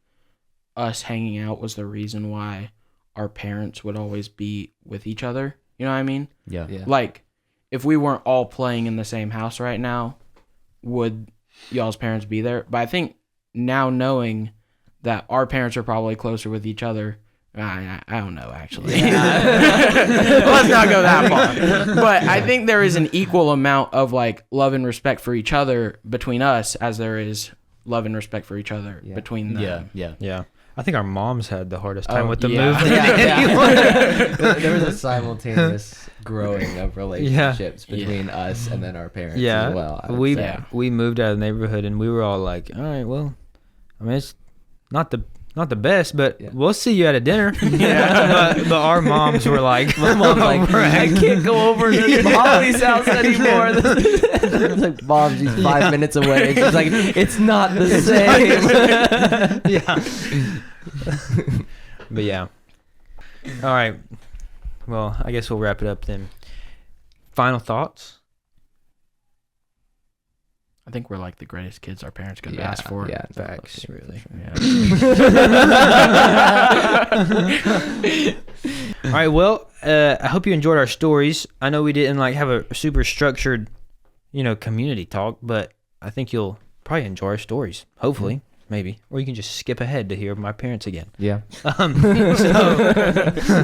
us hanging out was the reason why our parents would always be with each other. You know what I mean? Yeah. Yeah. Like, if we weren't all playing in the same house right now, would y'all's parents be there? But I think now knowing that our parents are probably closer with each other, I don't know, actually. Let's not go that far. But I think there is an equal amount of, like, love and respect for each other between us as there is love and respect for each other Yeah. between them. Yeah. Yeah. I think our moms had the hardest time with the yeah. move. than anyone. There was a simultaneous growing of relationships between us and then our parents Yeah. as well. I would we say. we moved out of the neighborhood, and we were all like, all right, well, I mean, it's not the best, but Yeah. we'll see you at a dinner. but our moms were like, My mom's like, I can't go over to Holly's house anymore. It's like, Mom, she's 5 minutes away. And she's like, it's not the same. Yeah. But yeah. All right. Well, I guess we'll wrap it up then. Final thoughts? I think we're like the greatest kids our parents could Yeah, ask for. yeah, Facts, really. All right. Well, I hope you enjoyed our stories. I know we didn't like have a super structured, community talk, but I think you'll probably enjoy our stories. Hopefully, maybe, or you can just skip ahead to hear my parents again. Yeah. So,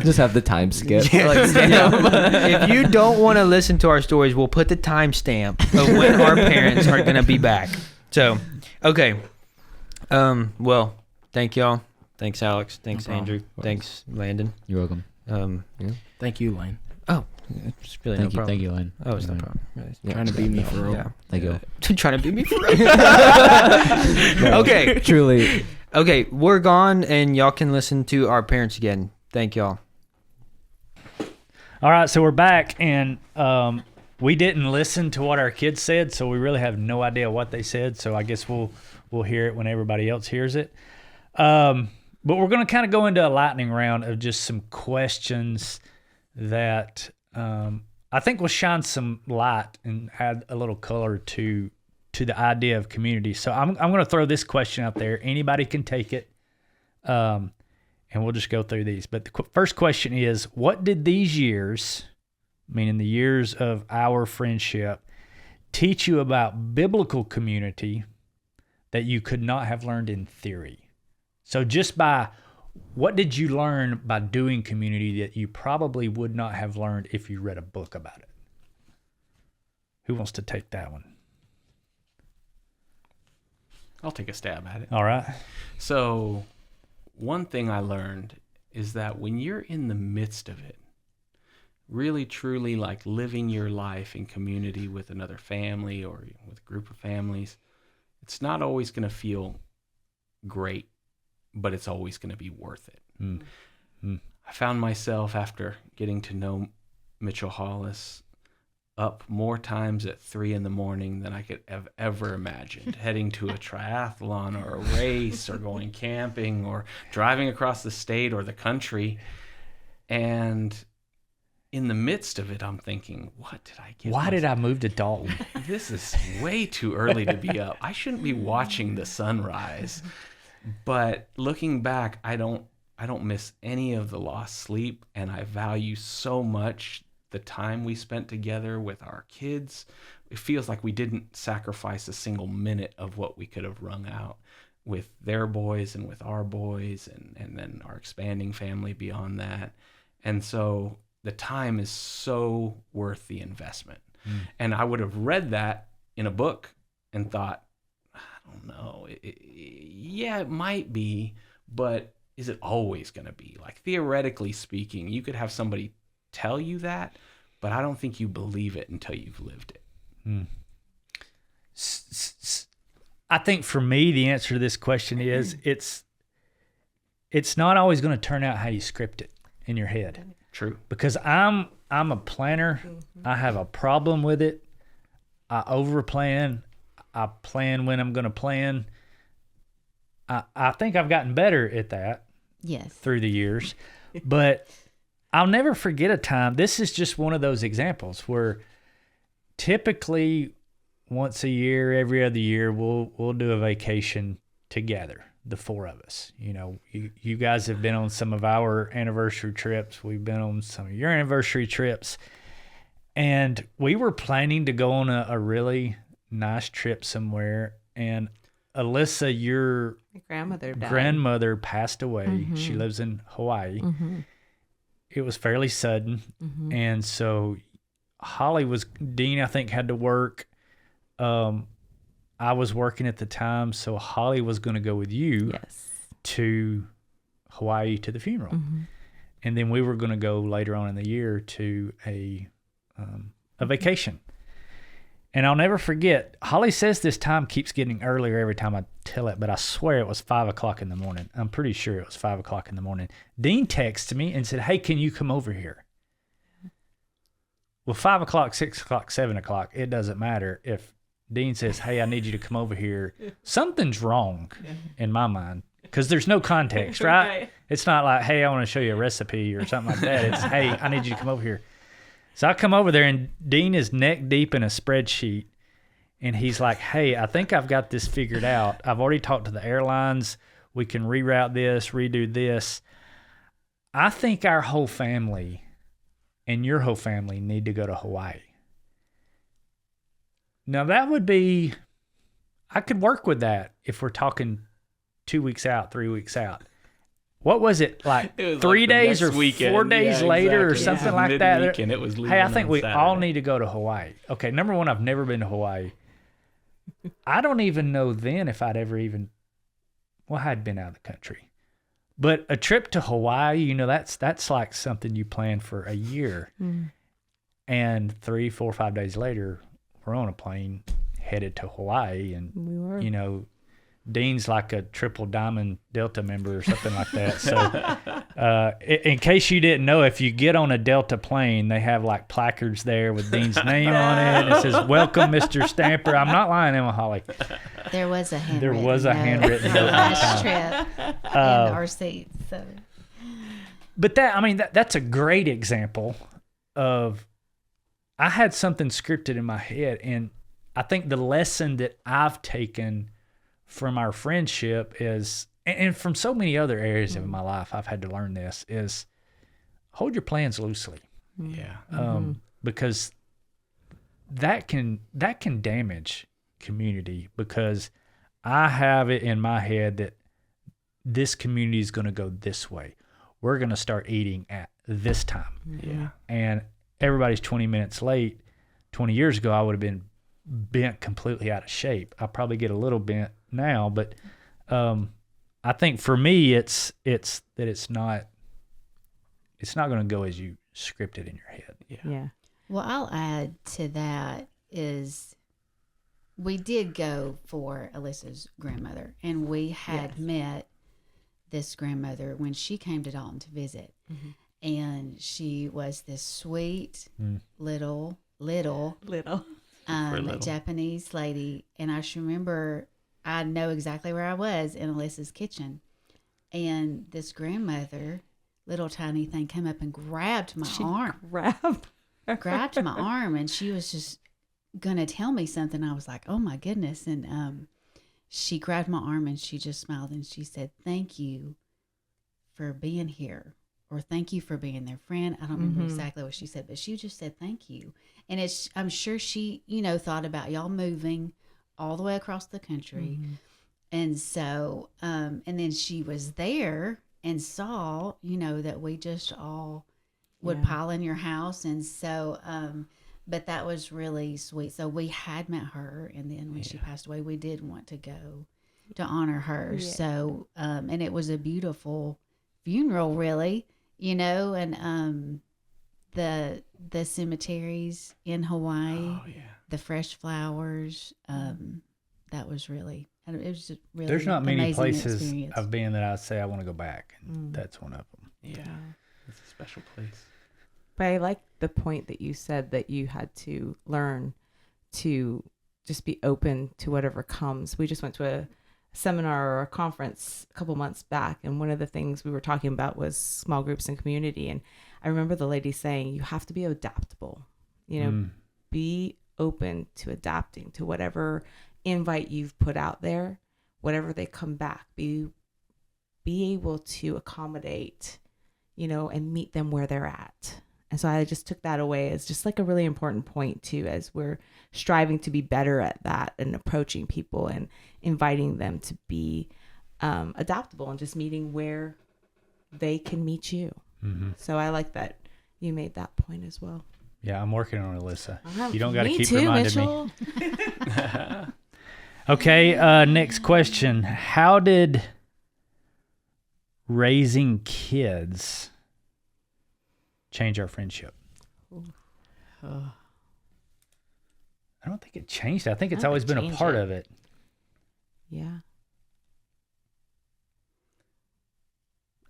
Just have the time skip. if you don't want to listen to our stories, we'll put the timestamp of when our parents are going to be back. So, okay. Well, thank y'all. Thanks, Alex. Thanks, No problem. Andrew. Thanks, Landon. You're welcome. Thank you, Lane. It's really Thank no problem. you, Lane. Oh, it's no Yeah. problem. Really. Trying to beat me for real. Yeah. Thank you. Trying to beat me for Okay. Truly. Okay, we're gone, and y'all can listen to our parents again. Thank y'all. All right, so we're back, and we didn't listen to what our kids said, so we really have no idea what they said. So I guess we'll hear it when everybody else hears it. But we're going to kind of go into a lightning round of just some questions that I think will shine some light and add a little color to the idea of community. So I'm going to throw this question out there. Anybody can take it, and we'll just go through these. But the first question is, what did these years, meaning the years of our friendship, teach you about biblical community that you could not have learned in theory? So just by what did you learn by doing community that you probably would not have learned if you read a book about it? Who wants to take that one? I'll take a stab at it. All right. So, one thing I learned is that when you're in the midst of it, really truly like living your life in community with another family or with a group of families, it's not always going to feel great, but it's always going to be worth it. I found myself, after getting to know Mitchell Hollis, up more times at 3 a.m. than I could have ever imagined, heading to a triathlon or a race or going camping or driving across the state or the country. And in the midst of it, I'm thinking, what did I get? Why did I move to Dalton? This is way too early to be up. I shouldn't be watching the sunrise. But looking back, I don't miss any of the lost sleep, and I value so much the time we spent together with our kids. It feels like we didn't sacrifice a single minute of what we could have wrung out with their boys and with our boys and then our expanding family beyond that. And so the time is so worth the investment. And I would have read that in a book and thought, I don't know, yeah, it might be, but is it always going to be? Like, theoretically speaking, you could have somebody tell you that, but I don't think you believe it until you've lived it. I think for me, the answer to this question is it's not always going to turn out how you script it in your head. True. Because I'm a planner. I have a problem with it. I overplan. I plan when I'm going to plan. I think I've gotten better at that. Yes. Through the years. But I'll never forget a time. This is just one of those examples where typically once a year, every other year, we'll do a vacation together, the four of us. You know, you guys have been on some of our anniversary trips. We've been on some of your anniversary trips. And we were planning to go on a really nice trip somewhere. And Alissa, your grandmother passed away. She lives in Hawaii. It was fairly sudden. And so Dean, I think, had to work. I was working at the time, so Holly was going to go with you to Hawaii to the funeral. And then we were going to go later on in the year to a vacation. And I'll never forget, Holly says this time keeps getting earlier every time I tell it, but I swear it was 5 o'clock in the morning. I'm pretty sure it was 5 o'clock in the morning. Dean texted me and said, hey, can you come over here? Well, 5 o'clock, 6 o'clock, 7 o'clock, it doesn't matter. If Dean says, hey, I need you to come over here, something's wrong in my mind, because there's no context, right? It's not like, hey, I want to show you a recipe or something like that. It's, hey, I need you to come over here. So I come over there, and Dean is neck deep in a spreadsheet, and he's like, hey, I think I've got this figured out. I've already talked to the airlines. We can reroute this, redo this. I think our whole family and your whole family need to go to Hawaii. Now, that would be, I could work with that if we're talking 2 weeks out, 3 weeks out. What was it, like it was 3 like days or weekend. 4 days later or something like that? And it was hey, I think we Saturday. all need to go to Hawaii. Okay, number one, I've never been to Hawaii. I don't even know then if I'd ever even, I'd been out of the country. But a trip to Hawaii, you know, that's like something you plan for a year. And 3, 4, 5 days later, we're on a plane headed to Hawaii. And, We were. you know, Dean's like a triple diamond Delta member or something like that. So in case you didn't know, if you get on a Delta plane, they have like placards there with Dean's name on it. And it says, welcome, Mr. Stamper. I'm not lying, Emma Holly. There was a handwritten handwritten note note. last trip in our seats. So. But that's a great example of, I had something scripted in my head. And I think the lesson that I've taken from our friendship is, and from so many other areas of my life, I've had to learn this, is hold your plans loosely. Yeah. Because that can damage community, because I have it in my head that this community is going to go this way. We're going to start eating at this time. Yeah. And everybody's 20 minutes late. 20 years ago, I would have been bent completely out of shape. I probably get a little bent now, but I think for me, it's it's not going to go as you scripted in your head. Yeah. Well, I'll add to that is we did go for Alyssa's grandmother, and we had met this grandmother when she came to Dalton to visit. And she was this sweet little Japanese lady. And I just remember I know exactly where I was in Alyssa's kitchen. And this grandmother, little tiny thing, came up and grabbed my arm. Grabbed my arm, and she was just going to tell me something. I was like, oh my goodness. And she grabbed my arm and she just smiled and she said, thank you for being here. Or thank you for being their friend. I don't remember exactly what she said, but she just said thank you. And I'm sure she, thought about y'all moving all the way across the country. And so, and then she was there and saw, that we just all would pile in your house. And so, but that was really sweet. So we had met her. And then when she passed away, we did want to go to honor her. Yeah. So, and it was a beautiful funeral, really. And the cemeteries in Hawaii, the fresh flowers, that was really, it was just really There's not many places experience. I've been that I'd say I want to go back, and that's one of them. Yeah, it's a special place. But I like the point that you said that you had to learn to just be open to whatever comes. We just went to a seminar or a conference a couple months back, and one of the things we were talking about was small groups and community. And I remember the lady saying, you have to be adaptable, be open to adapting to whatever invite you've put out there, whatever they come back, be able to accommodate, and meet them where they're at. And so I just took that away as just like a really important point too, as we're striving to be better at that and approaching people and inviting them to be adaptable and just meeting where they can meet you. So I like that you made that point as well. Yeah, I'm working on it, Alyssa. You don't got to keep too, reminding Mitchell. me. Okay, next question. How did raising kids change our friendship? I don't think it changed. I think it's always been a part of it. Yeah.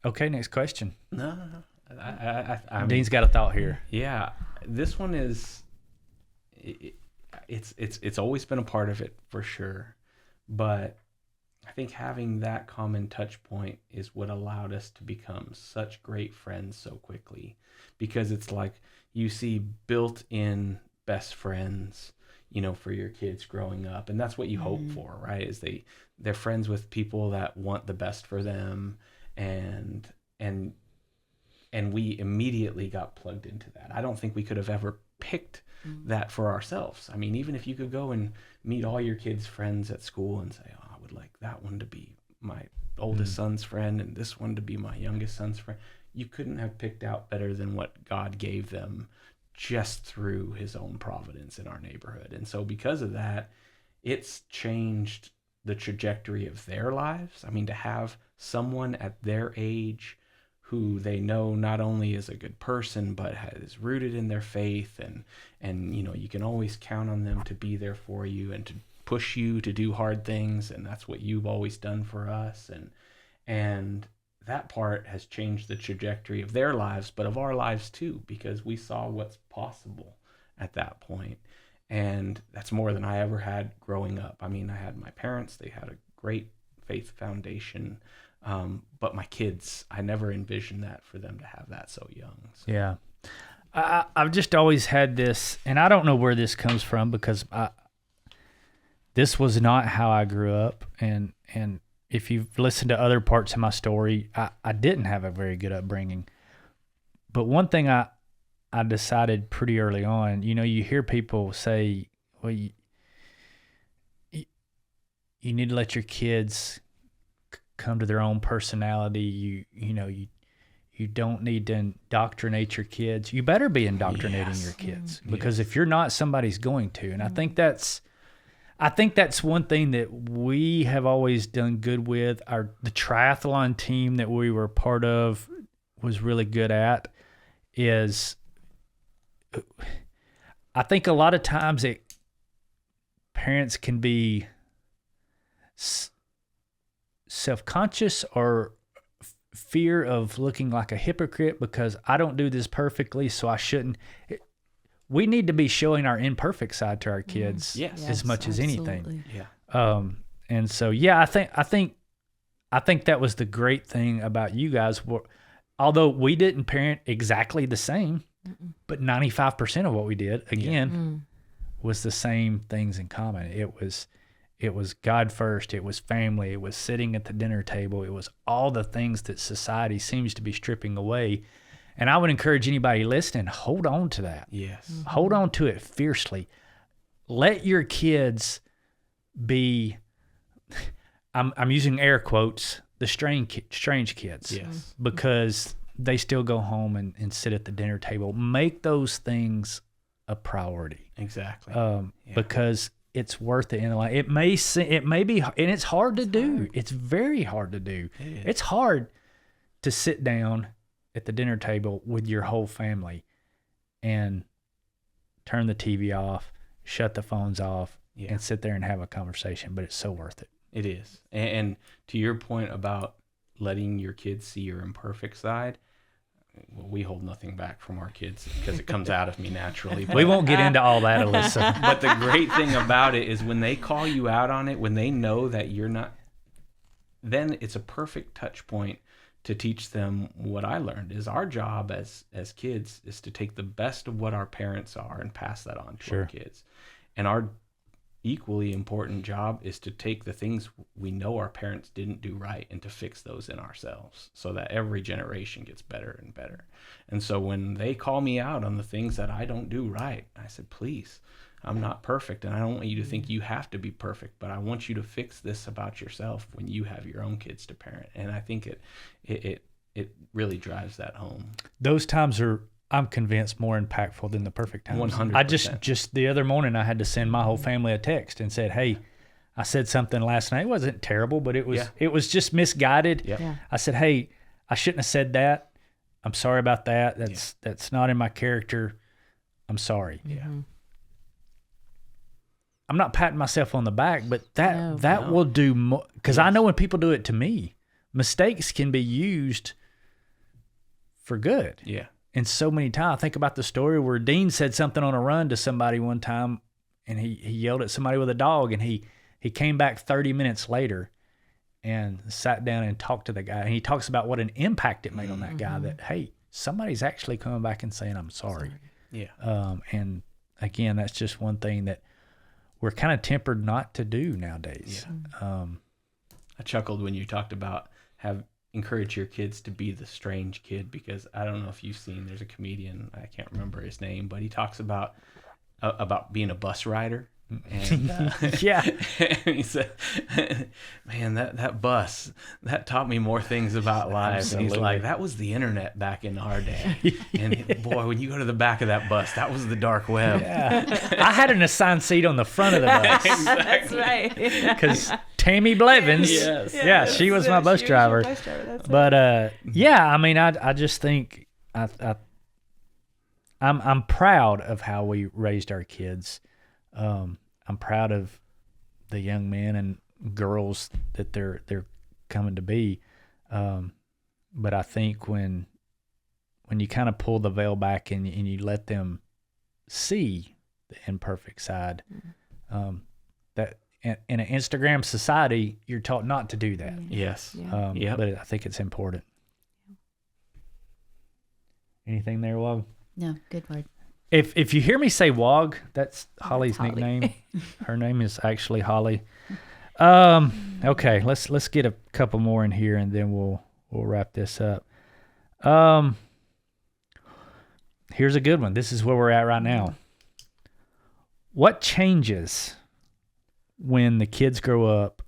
Okay, next question. No. I Dean's got a thought here. Yeah, this one is. It's always been a part of it for sure, but I think having that common touch point is what allowed us to become such great friends so quickly, because it's like you see built-in best friends, for your kids growing up, and that's what you hope for, right? Is they're friends with people that want the best for them, and we immediately got plugged into that. I don't think we could have ever picked that for ourselves. I mean, even if you could go and meet all your kids' friends at school and say, oh, I would like that one to be my oldest son's friend and this one to be my youngest son's friend, you couldn't have picked out better than what God gave them just through his own providence in our neighborhood. And so because of that, it's changed the trajectory of their lives. I mean, to have someone at their age who they know not only is a good person, but is rooted in their faith, and you can always count on them to be there for you and to push you to do hard things, and that's what you've always done for us, and that part has changed the trajectory of their lives, but of our lives too, because we saw what's possible at that point. And that's more than I ever had growing up. I mean, I had my parents, they had a great faith foundation, but my kids, I never envisioned that for them to have that so young. So. Yeah. I've just always had this, and I don't know where this comes from, because this was not how I grew up. And if you've listened to other parts of my story, I didn't have a very good upbringing. But one thing I decided pretty early on, you hear people say, well, you need to let your kids come to their own personality. You don't need to indoctrinate your kids. You better be indoctrinating your kids, because if you're not, somebody's going to. And I think that's one thing that we have always done good with. The triathlon team that we were part of was really good at. is I think a lot of times parents can be self-conscious or fear of looking like a hypocrite because I don't do this perfectly, so I shouldn't. We need to be showing our imperfect side to our kids Yes. as much as anything. Absolutely. Yeah. And so, yeah, I think that was the great thing about you guys. Although we didn't parent exactly the same, but 95% of what we did, again, was the same things in common. It was God first. It was family. It was sitting at the dinner table. It was all the things that society seems to be stripping away. And I would encourage anybody listening, hold on to that. Yes. Hold on to it fiercely. Let your kids be, I'm using air quotes, the strange kids. Yes. Because they still go home and sit at the dinner table. Make those things a priority. Exactly. Because it's worth it in life. It may be, and it's hard to do. It's very hard to do. It's hard to sit down at the dinner table with your whole family and turn the TV off, shut the phones off, and sit there and have a conversation. But it's so worth it. It is. And to your point about letting your kids see your imperfect side, well, we hold nothing back from our kids because it comes out of me naturally. We won't get into all that, Alissa. But the great thing about it is when they call you out on it, when they know that you're not, then it's a perfect touch point to teach them what I learned is our job as kids is to take the best of what our parents are and pass that on to our kids. And our equally important job is to take the things we know our parents didn't do right and to fix those in ourselves so that every generation gets better and better. And so when they call me out on the things that I don't do right, I said, please, I'm not perfect, and I don't want you to think you have to be perfect, but I want you to fix this about yourself when you have your own kids to parent. And I think it really drives that home. Those times are, I'm convinced, more impactful than the perfect times. 100%. I just the other morning I had to send my whole family a text and said, hey, I said something last night. It wasn't terrible, but it was just misguided. Yeah. I said, hey, I shouldn't have said that. I'm sorry about that. That's not in my character. I'm sorry. Yeah. I'm not patting myself on the back, but that will do more, because I know when people do it to me, mistakes can be used for good. Yeah. And so many times, I think about the story where Dean said something on a run to somebody one time, and he yelled at somebody with a dog, and he came back 30 minutes later and sat down and talked to the guy. And he talks about what an impact it made on that guy, that, hey, somebody's actually coming back and saying, I'm sorry. Yeah. And again, that's just one thing that we're kind of tempered not to do nowadays. Yeah. I chuckled when you talked about encourage your kids to be the strange kid, because I don't know if you've seen, there's a comedian, I can't remember his name, but he talks about being a bus rider. And and he said, man, that bus, that taught me more things about life. And he's like, that was the internet back in our day. And boy, when you go to the back of that bus, that was the dark web. I had an assigned seat on the front of the bus. That's right. Because Tammy Blevins, she was my bus driver. But I mean, I just think I'm proud of how we raised our kids. I'm proud of the young men and girls that they're coming to be. But I think when you kind of pull the veil back and you let them see the imperfect side, that in an Instagram society, you're taught not to do that. Yes. But I think it's important. Anything there, Wog? No, good word. If you hear me say Wog, that's Holly's nickname. Her name is actually Holly. Okay, let's get a couple more in here and then we'll wrap this up. Here's a good one. This is where we're at right now. What changes when the kids grow up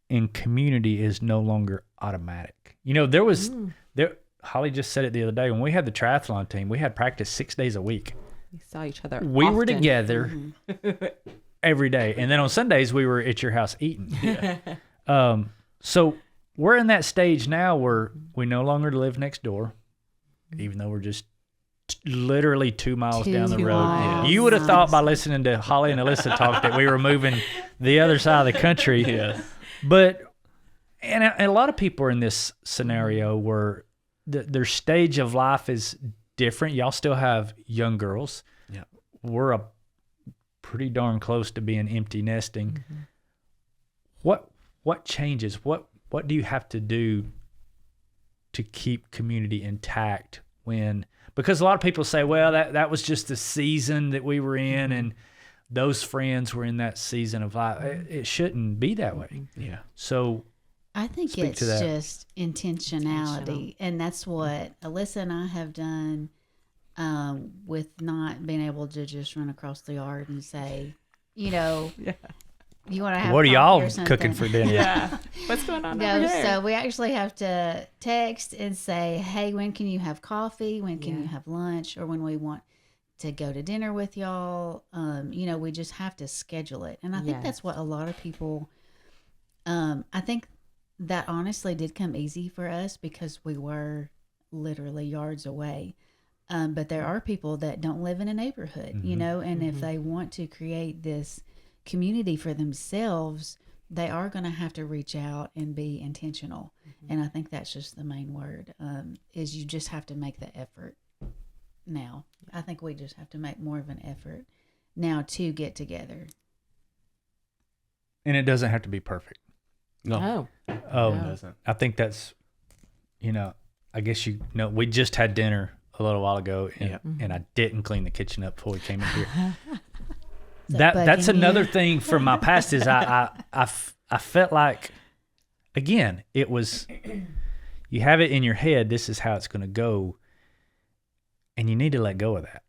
and community is no longer automatic? You know, Holly just said it the other day, when we had the triathlon team, we had practice 6 days a week. We saw each other. We often. were together every day. And then on Sundays, we were at your house eating. Yeah. So we're in that stage now where we no longer live next door, even though we're just literally 2 miles down the 2 road. miles. You would have thought by listening to Holly and Alissa talk that we were moving the other side of the country. Yes. But and a lot of people are in this scenario where their stage of life is different. Y'all still have young girls. Yeah. We're pretty darn close to being empty nesting. What changes? What do you have to do to keep community intact because a lot of people say, well, that was just the season that we were in and those friends were in that season of life. It shouldn't be that way. Yeah. So I think Speak it's to that. just intentionality. And that's what Alissa and I have done with not being able to just run across the yard and say, you know, you want to have what are coffee y'all or something? cooking for dinner? Yeah. What's going on over No, there? so we actually have to text and say, hey, when can you have coffee? When can you have lunch? Or when we want to go to dinner with y'all? You know, we just have to schedule it. And I think that's what a lot of people, I think that honestly did come easy for us because we were literally yards away. But there are people that don't live in a neighborhood, you know, and if they want to create this community for themselves, they are going to have to reach out and be intentional. And I think that's just the main word, is you just have to make the effort now. I think we just have to make more of an effort now to get together. And it doesn't have to be perfect. No. Oh. It Oh, doesn't. I think that's, I guess we just had dinner a little while ago and I didn't clean the kitchen up before we came in here. That's another thing from my past is I felt like, again, it was, you have it in your head, this is how it's going to go, and you need to let go of that,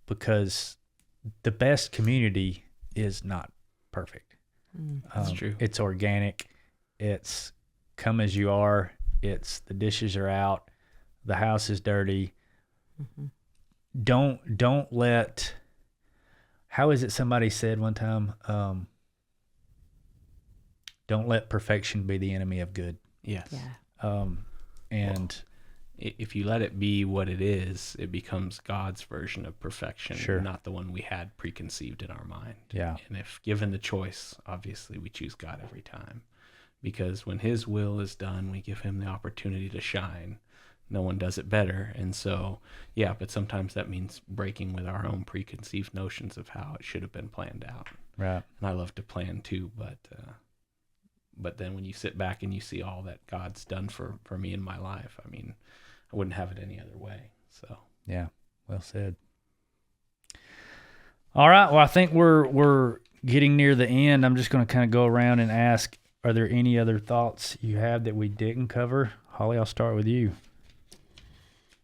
because the best community is not perfect. That's true. It's organic. It's come as you are. It's the dishes are out. The house is dirty. Don't let, how is it somebody said one time, don't let perfection be the enemy of good. Yes. Yeah. And If you let it be what it is, it becomes God's version of perfection, Sure. not the one we had preconceived in our mind. Yeah. And if given the choice, obviously we choose God every time, because when His will is done, we give Him the opportunity to shine. No one does it better. And so, yeah, but sometimes that means breaking with our own preconceived notions of how it should have been planned out. right. And I love to plan too, but then when you sit back and you see all that God's done for me in my life, I mean, I wouldn't have it any other way. So Yeah. Well said. All right. Well, I think we're getting near the end. I'm just going to kind of go around and ask, are there any other thoughts you have that we didn't cover? Holly, I'll start with you.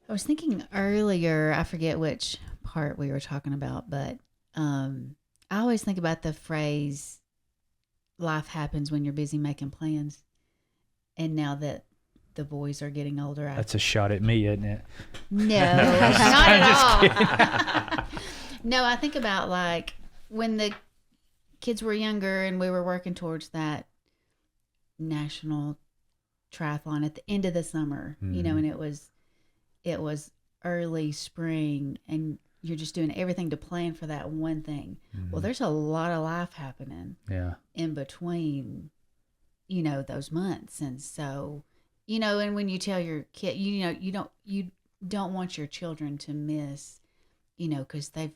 I was thinking earlier, I forget which part we were talking about, but I always think about the phrase, life happens when you're busy making plans. And now that the boys are getting older, That's a shot at me, isn't it? No, not at all. No, I think about like when the kids were younger and we were working towards that national triathlon at the end of the summer, you know, and it was early spring and you're just doing everything to plan for that one thing. Well, there's a lot of life happening Yeah. in between, you know, those months. And so, you know, and when you tell your kid, you don't want your children to miss, you know, because they've,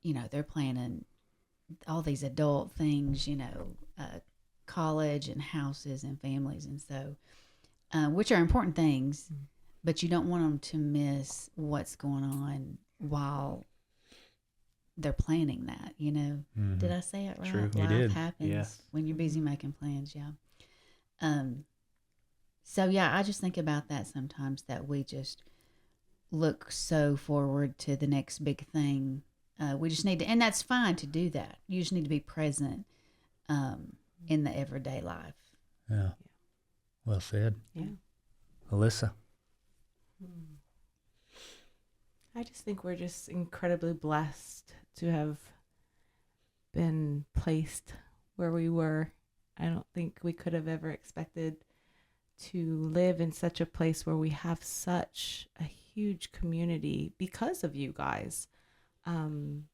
you know, they're planning all these adult things, you know, college and houses and families. And so, which are important things, but you don't want them to miss what's going on while they're planning that, you know. Did I say it right? True. You Life did. happens Yes. when you're busy making plans, yeah. So yeah, I just think about that sometimes, that we just look so forward to the next big thing. We just need to, and that's fine to do that. You just need to be present in the everyday life. Yeah. Well said. Yeah. Alissa. I just think we're just incredibly blessed to have been placed where we were. I don't think we could have ever expected to live in such a place where we have such a huge community because of you guys,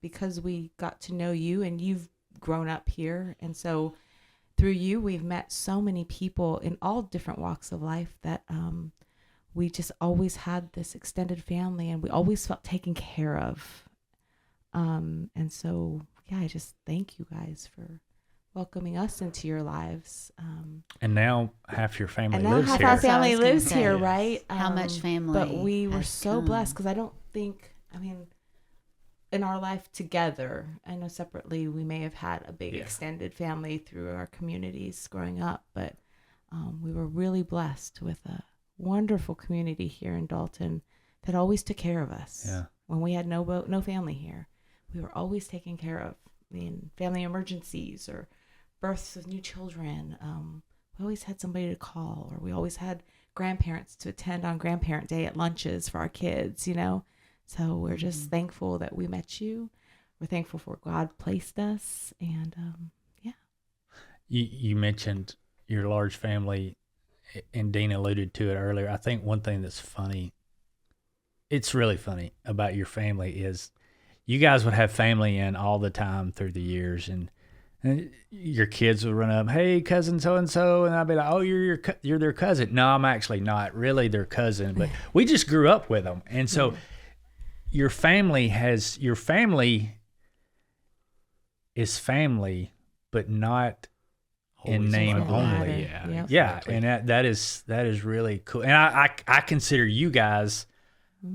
because we got to know you and you've grown up here. And so through you, we've met so many people in all different walks of life that we just always had this extended family and we always felt taken care of. And so, yeah, I just thank you guys for welcoming us into your lives. And now half your family And now lives half here. our family That's what I was lives gonna here, say. right? How much family But we were has so come. blessed because I don't think, I mean, in our life together, I know separately we may have had a big extended family through our communities growing up, but we were really blessed with a wonderful community here in Dalton that always took care of us. Yeah. When we had no family here, we were always taken care of. I mean, family emergencies or births of new children. We always had somebody to call, or we always had grandparents to attend on Grandparent Day at lunches for our kids, you know? So we're just thankful that we met you. We're thankful for God placed us. And You mentioned your large family, and Dean alluded to it earlier. I think one thing that's funny, it's really funny about your family is you guys would have family in all the time through the years, and your kids would run up, "Hey, cousin so-and-so," and I'd be like, "Oh, you're their cousin." No, I'm actually not really their cousin, but we just grew up with them. And so your family is family, but not in name Doesn't only. matter. Yeah. Yep. Yeah, and that is really cool. And I consider you guys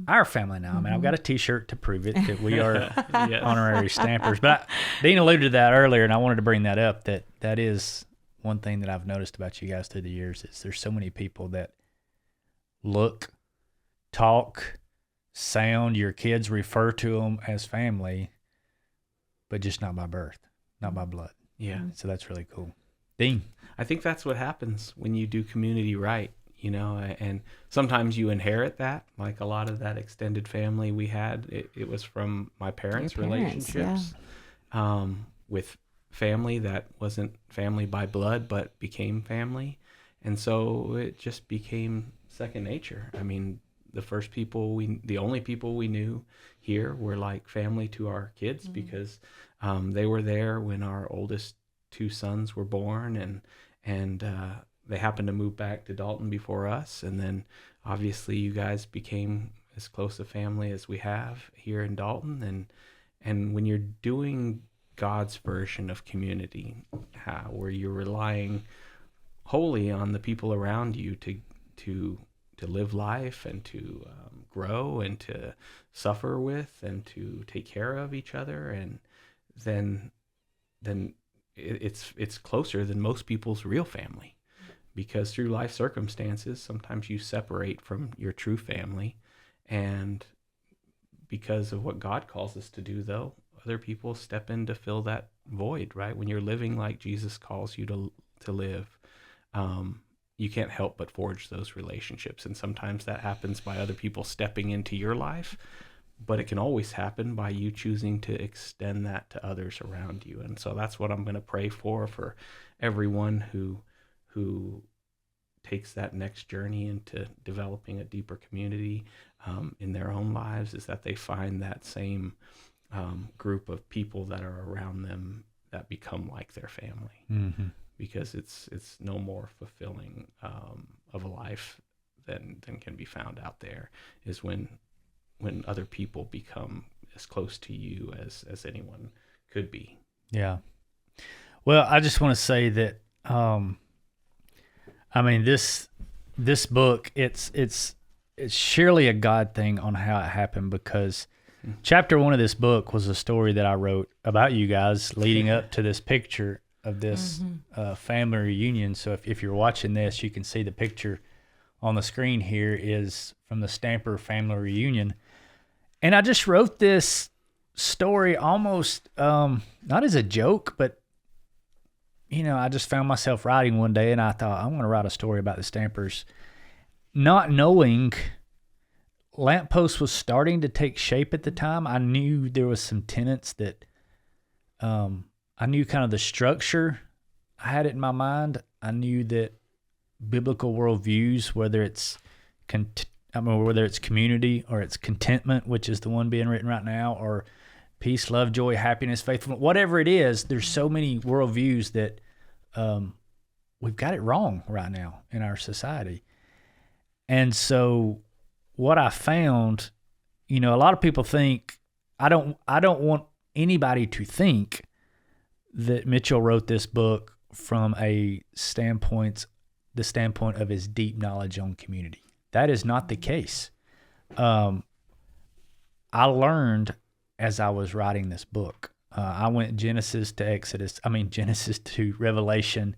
our family now. I mean, I've got a T-shirt to prove it that we are honorary Stampers. But Dean alluded to that earlier, and I wanted to bring that up. That is one thing that I've noticed about you guys through the years is there's so many people that look, talk, sound. Your kids refer to them as family, but just not by birth, not by blood. Yeah. So that's really cool. Dean. I think that's what happens when you do community right, you know, and sometimes you inherit that, like a lot of that extended family we had, it was from my parents' Your parents, relationships with family that wasn't family by blood, but became family. And so it just became second nature. I mean, the only people we knew here were like family to our kids because they were there when our oldest two sons were born, and they happened to move back to Dalton before us. And then obviously you guys became as close a family as we have here in Dalton. And when you're doing God's version of community, where you're relying wholly on the people around you to live life and to grow and to suffer with and to take care of each other, and then it's closer than most people's real family, because through life circumstances sometimes you separate from your true family, and because of what God calls us to do, though, other people step in to fill that void, right? When you're living like Jesus calls you to live, you can't help but forge those relationships. And sometimes that happens by other people stepping into your life, but it can always happen by you choosing to extend that to others around you. And so that's what I'm going to pray for everyone who takes that next journey into developing a deeper community in their own lives, is that they find that same group of people that are around them that become like their family. Mm-hmm. Because it's no more fulfilling of a life than can be found out there, is when other people become as close to you as anyone could be. Yeah. Well, I just want to say that I mean, this book, it's surely a God thing on how it happened, because chapter 1 of this book was a story that I wrote about you guys leading up to this picture of this family reunion. So if you're watching this, you can see the picture on the screen here is from the Stamper family reunion. And I just wrote this story almost not as a joke, but I just found myself writing one day and I thought, I want to write a story about the Stampers, not knowing Lamppost was starting to take shape at the time. I knew there was some tenets that I knew kind of the structure. I had it in my mind. I knew that biblical worldviews, whether it's I mean, whether it's community or it's contentment, which is the one being written right now, or peace, love, joy, happiness, faithfulness, whatever it is, there's so many worldviews that we've got it wrong right now in our society. And so what I found, you know, a lot of people think, I don't want anybody to think that Mitchell wrote this book from the standpoint of his deep knowledge on community. That is not the case. I learned as I was writing this book. I went Genesis to Revelation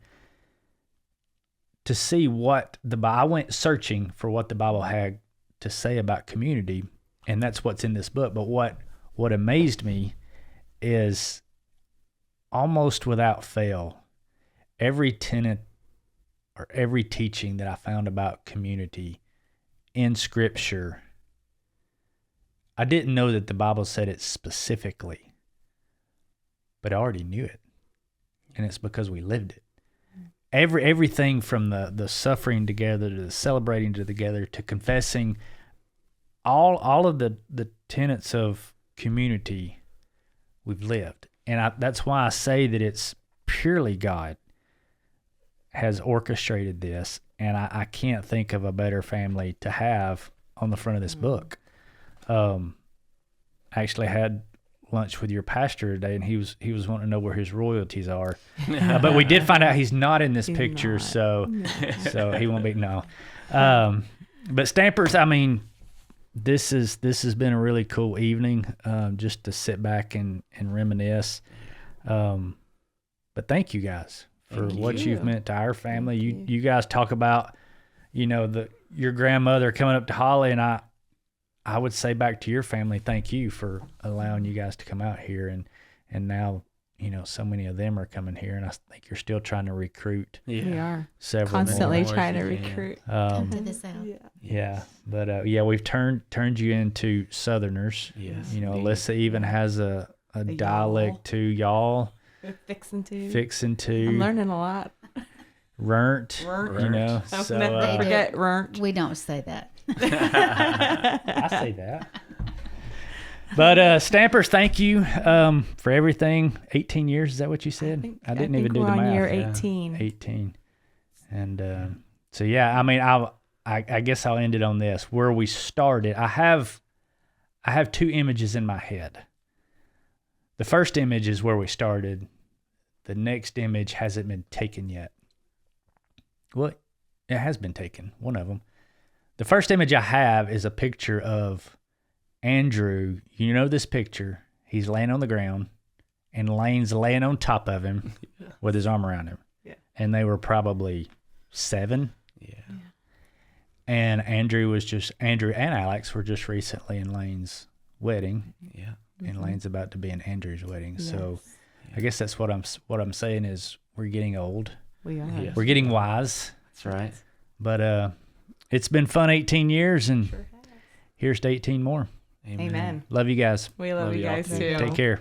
to see what I went searching for what the Bible had to say about community, and that's what's in this book. But what amazed me is almost without fail, every tenet or every teaching that I found about community in Scripture, I didn't know that the Bible said it specifically, but I already knew it. And it's because we lived it. Everything from the suffering together to the celebrating together to confessing, all of the tenets of community we've lived. And that's why I say that it's purely God has orchestrated this. And I can't think of a better family to have on the front of this book. I actually had lunch with your pastor today, and he was wanting to know where his royalties are. But we did find out he's not in this picture, so he won't be. No. But Stampers, I mean, this has been a really cool evening, just to sit back and reminisce. But thank you guys for what you've meant to our family. You guys talk about, you know, your grandmother coming up to Holly, and I would say back to your family, thank you for allowing you guys to come out here, and now, you know, so many of them are coming here, and I think you're still trying to recruit. Yeah. We are Several constantly more. trying to recruit. Come to the South. Yeah, but we've turned you into Southerners. Yes. You know, indeed. Alyssa even has a dialect too, y'all. Fixing to. I'm I'm learning a lot. Rent. You know, I'll so never forget Rent. We don't say that. I say that. But Stampers, thank you for everything. 18 years, is that what you said? I didn't even do we're the on math. year 18. 18. And so yeah, I mean, I guess I'll end it on this. Where we started, I have two images in my head. The first image is where we started. The next image hasn't been taken yet. Well, it has been taken, one of them. The first image I have is a picture of Andrew. You know this picture. He's laying on the ground, and Lane's laying on top of him with his arm around him. Yeah. And they were probably 7. Yeah. And Andrew and Alex were just recently in Lane's wedding. Yeah. And Lane's about to be in Andrew's wedding. Yes. So I guess that's what I'm saying is we're getting old. We are. Yes. We're getting wise. That's right. But it's been fun 18 years, and here's to 18 more. Amen. Love you guys. We love you y'all guys too. too. Take care.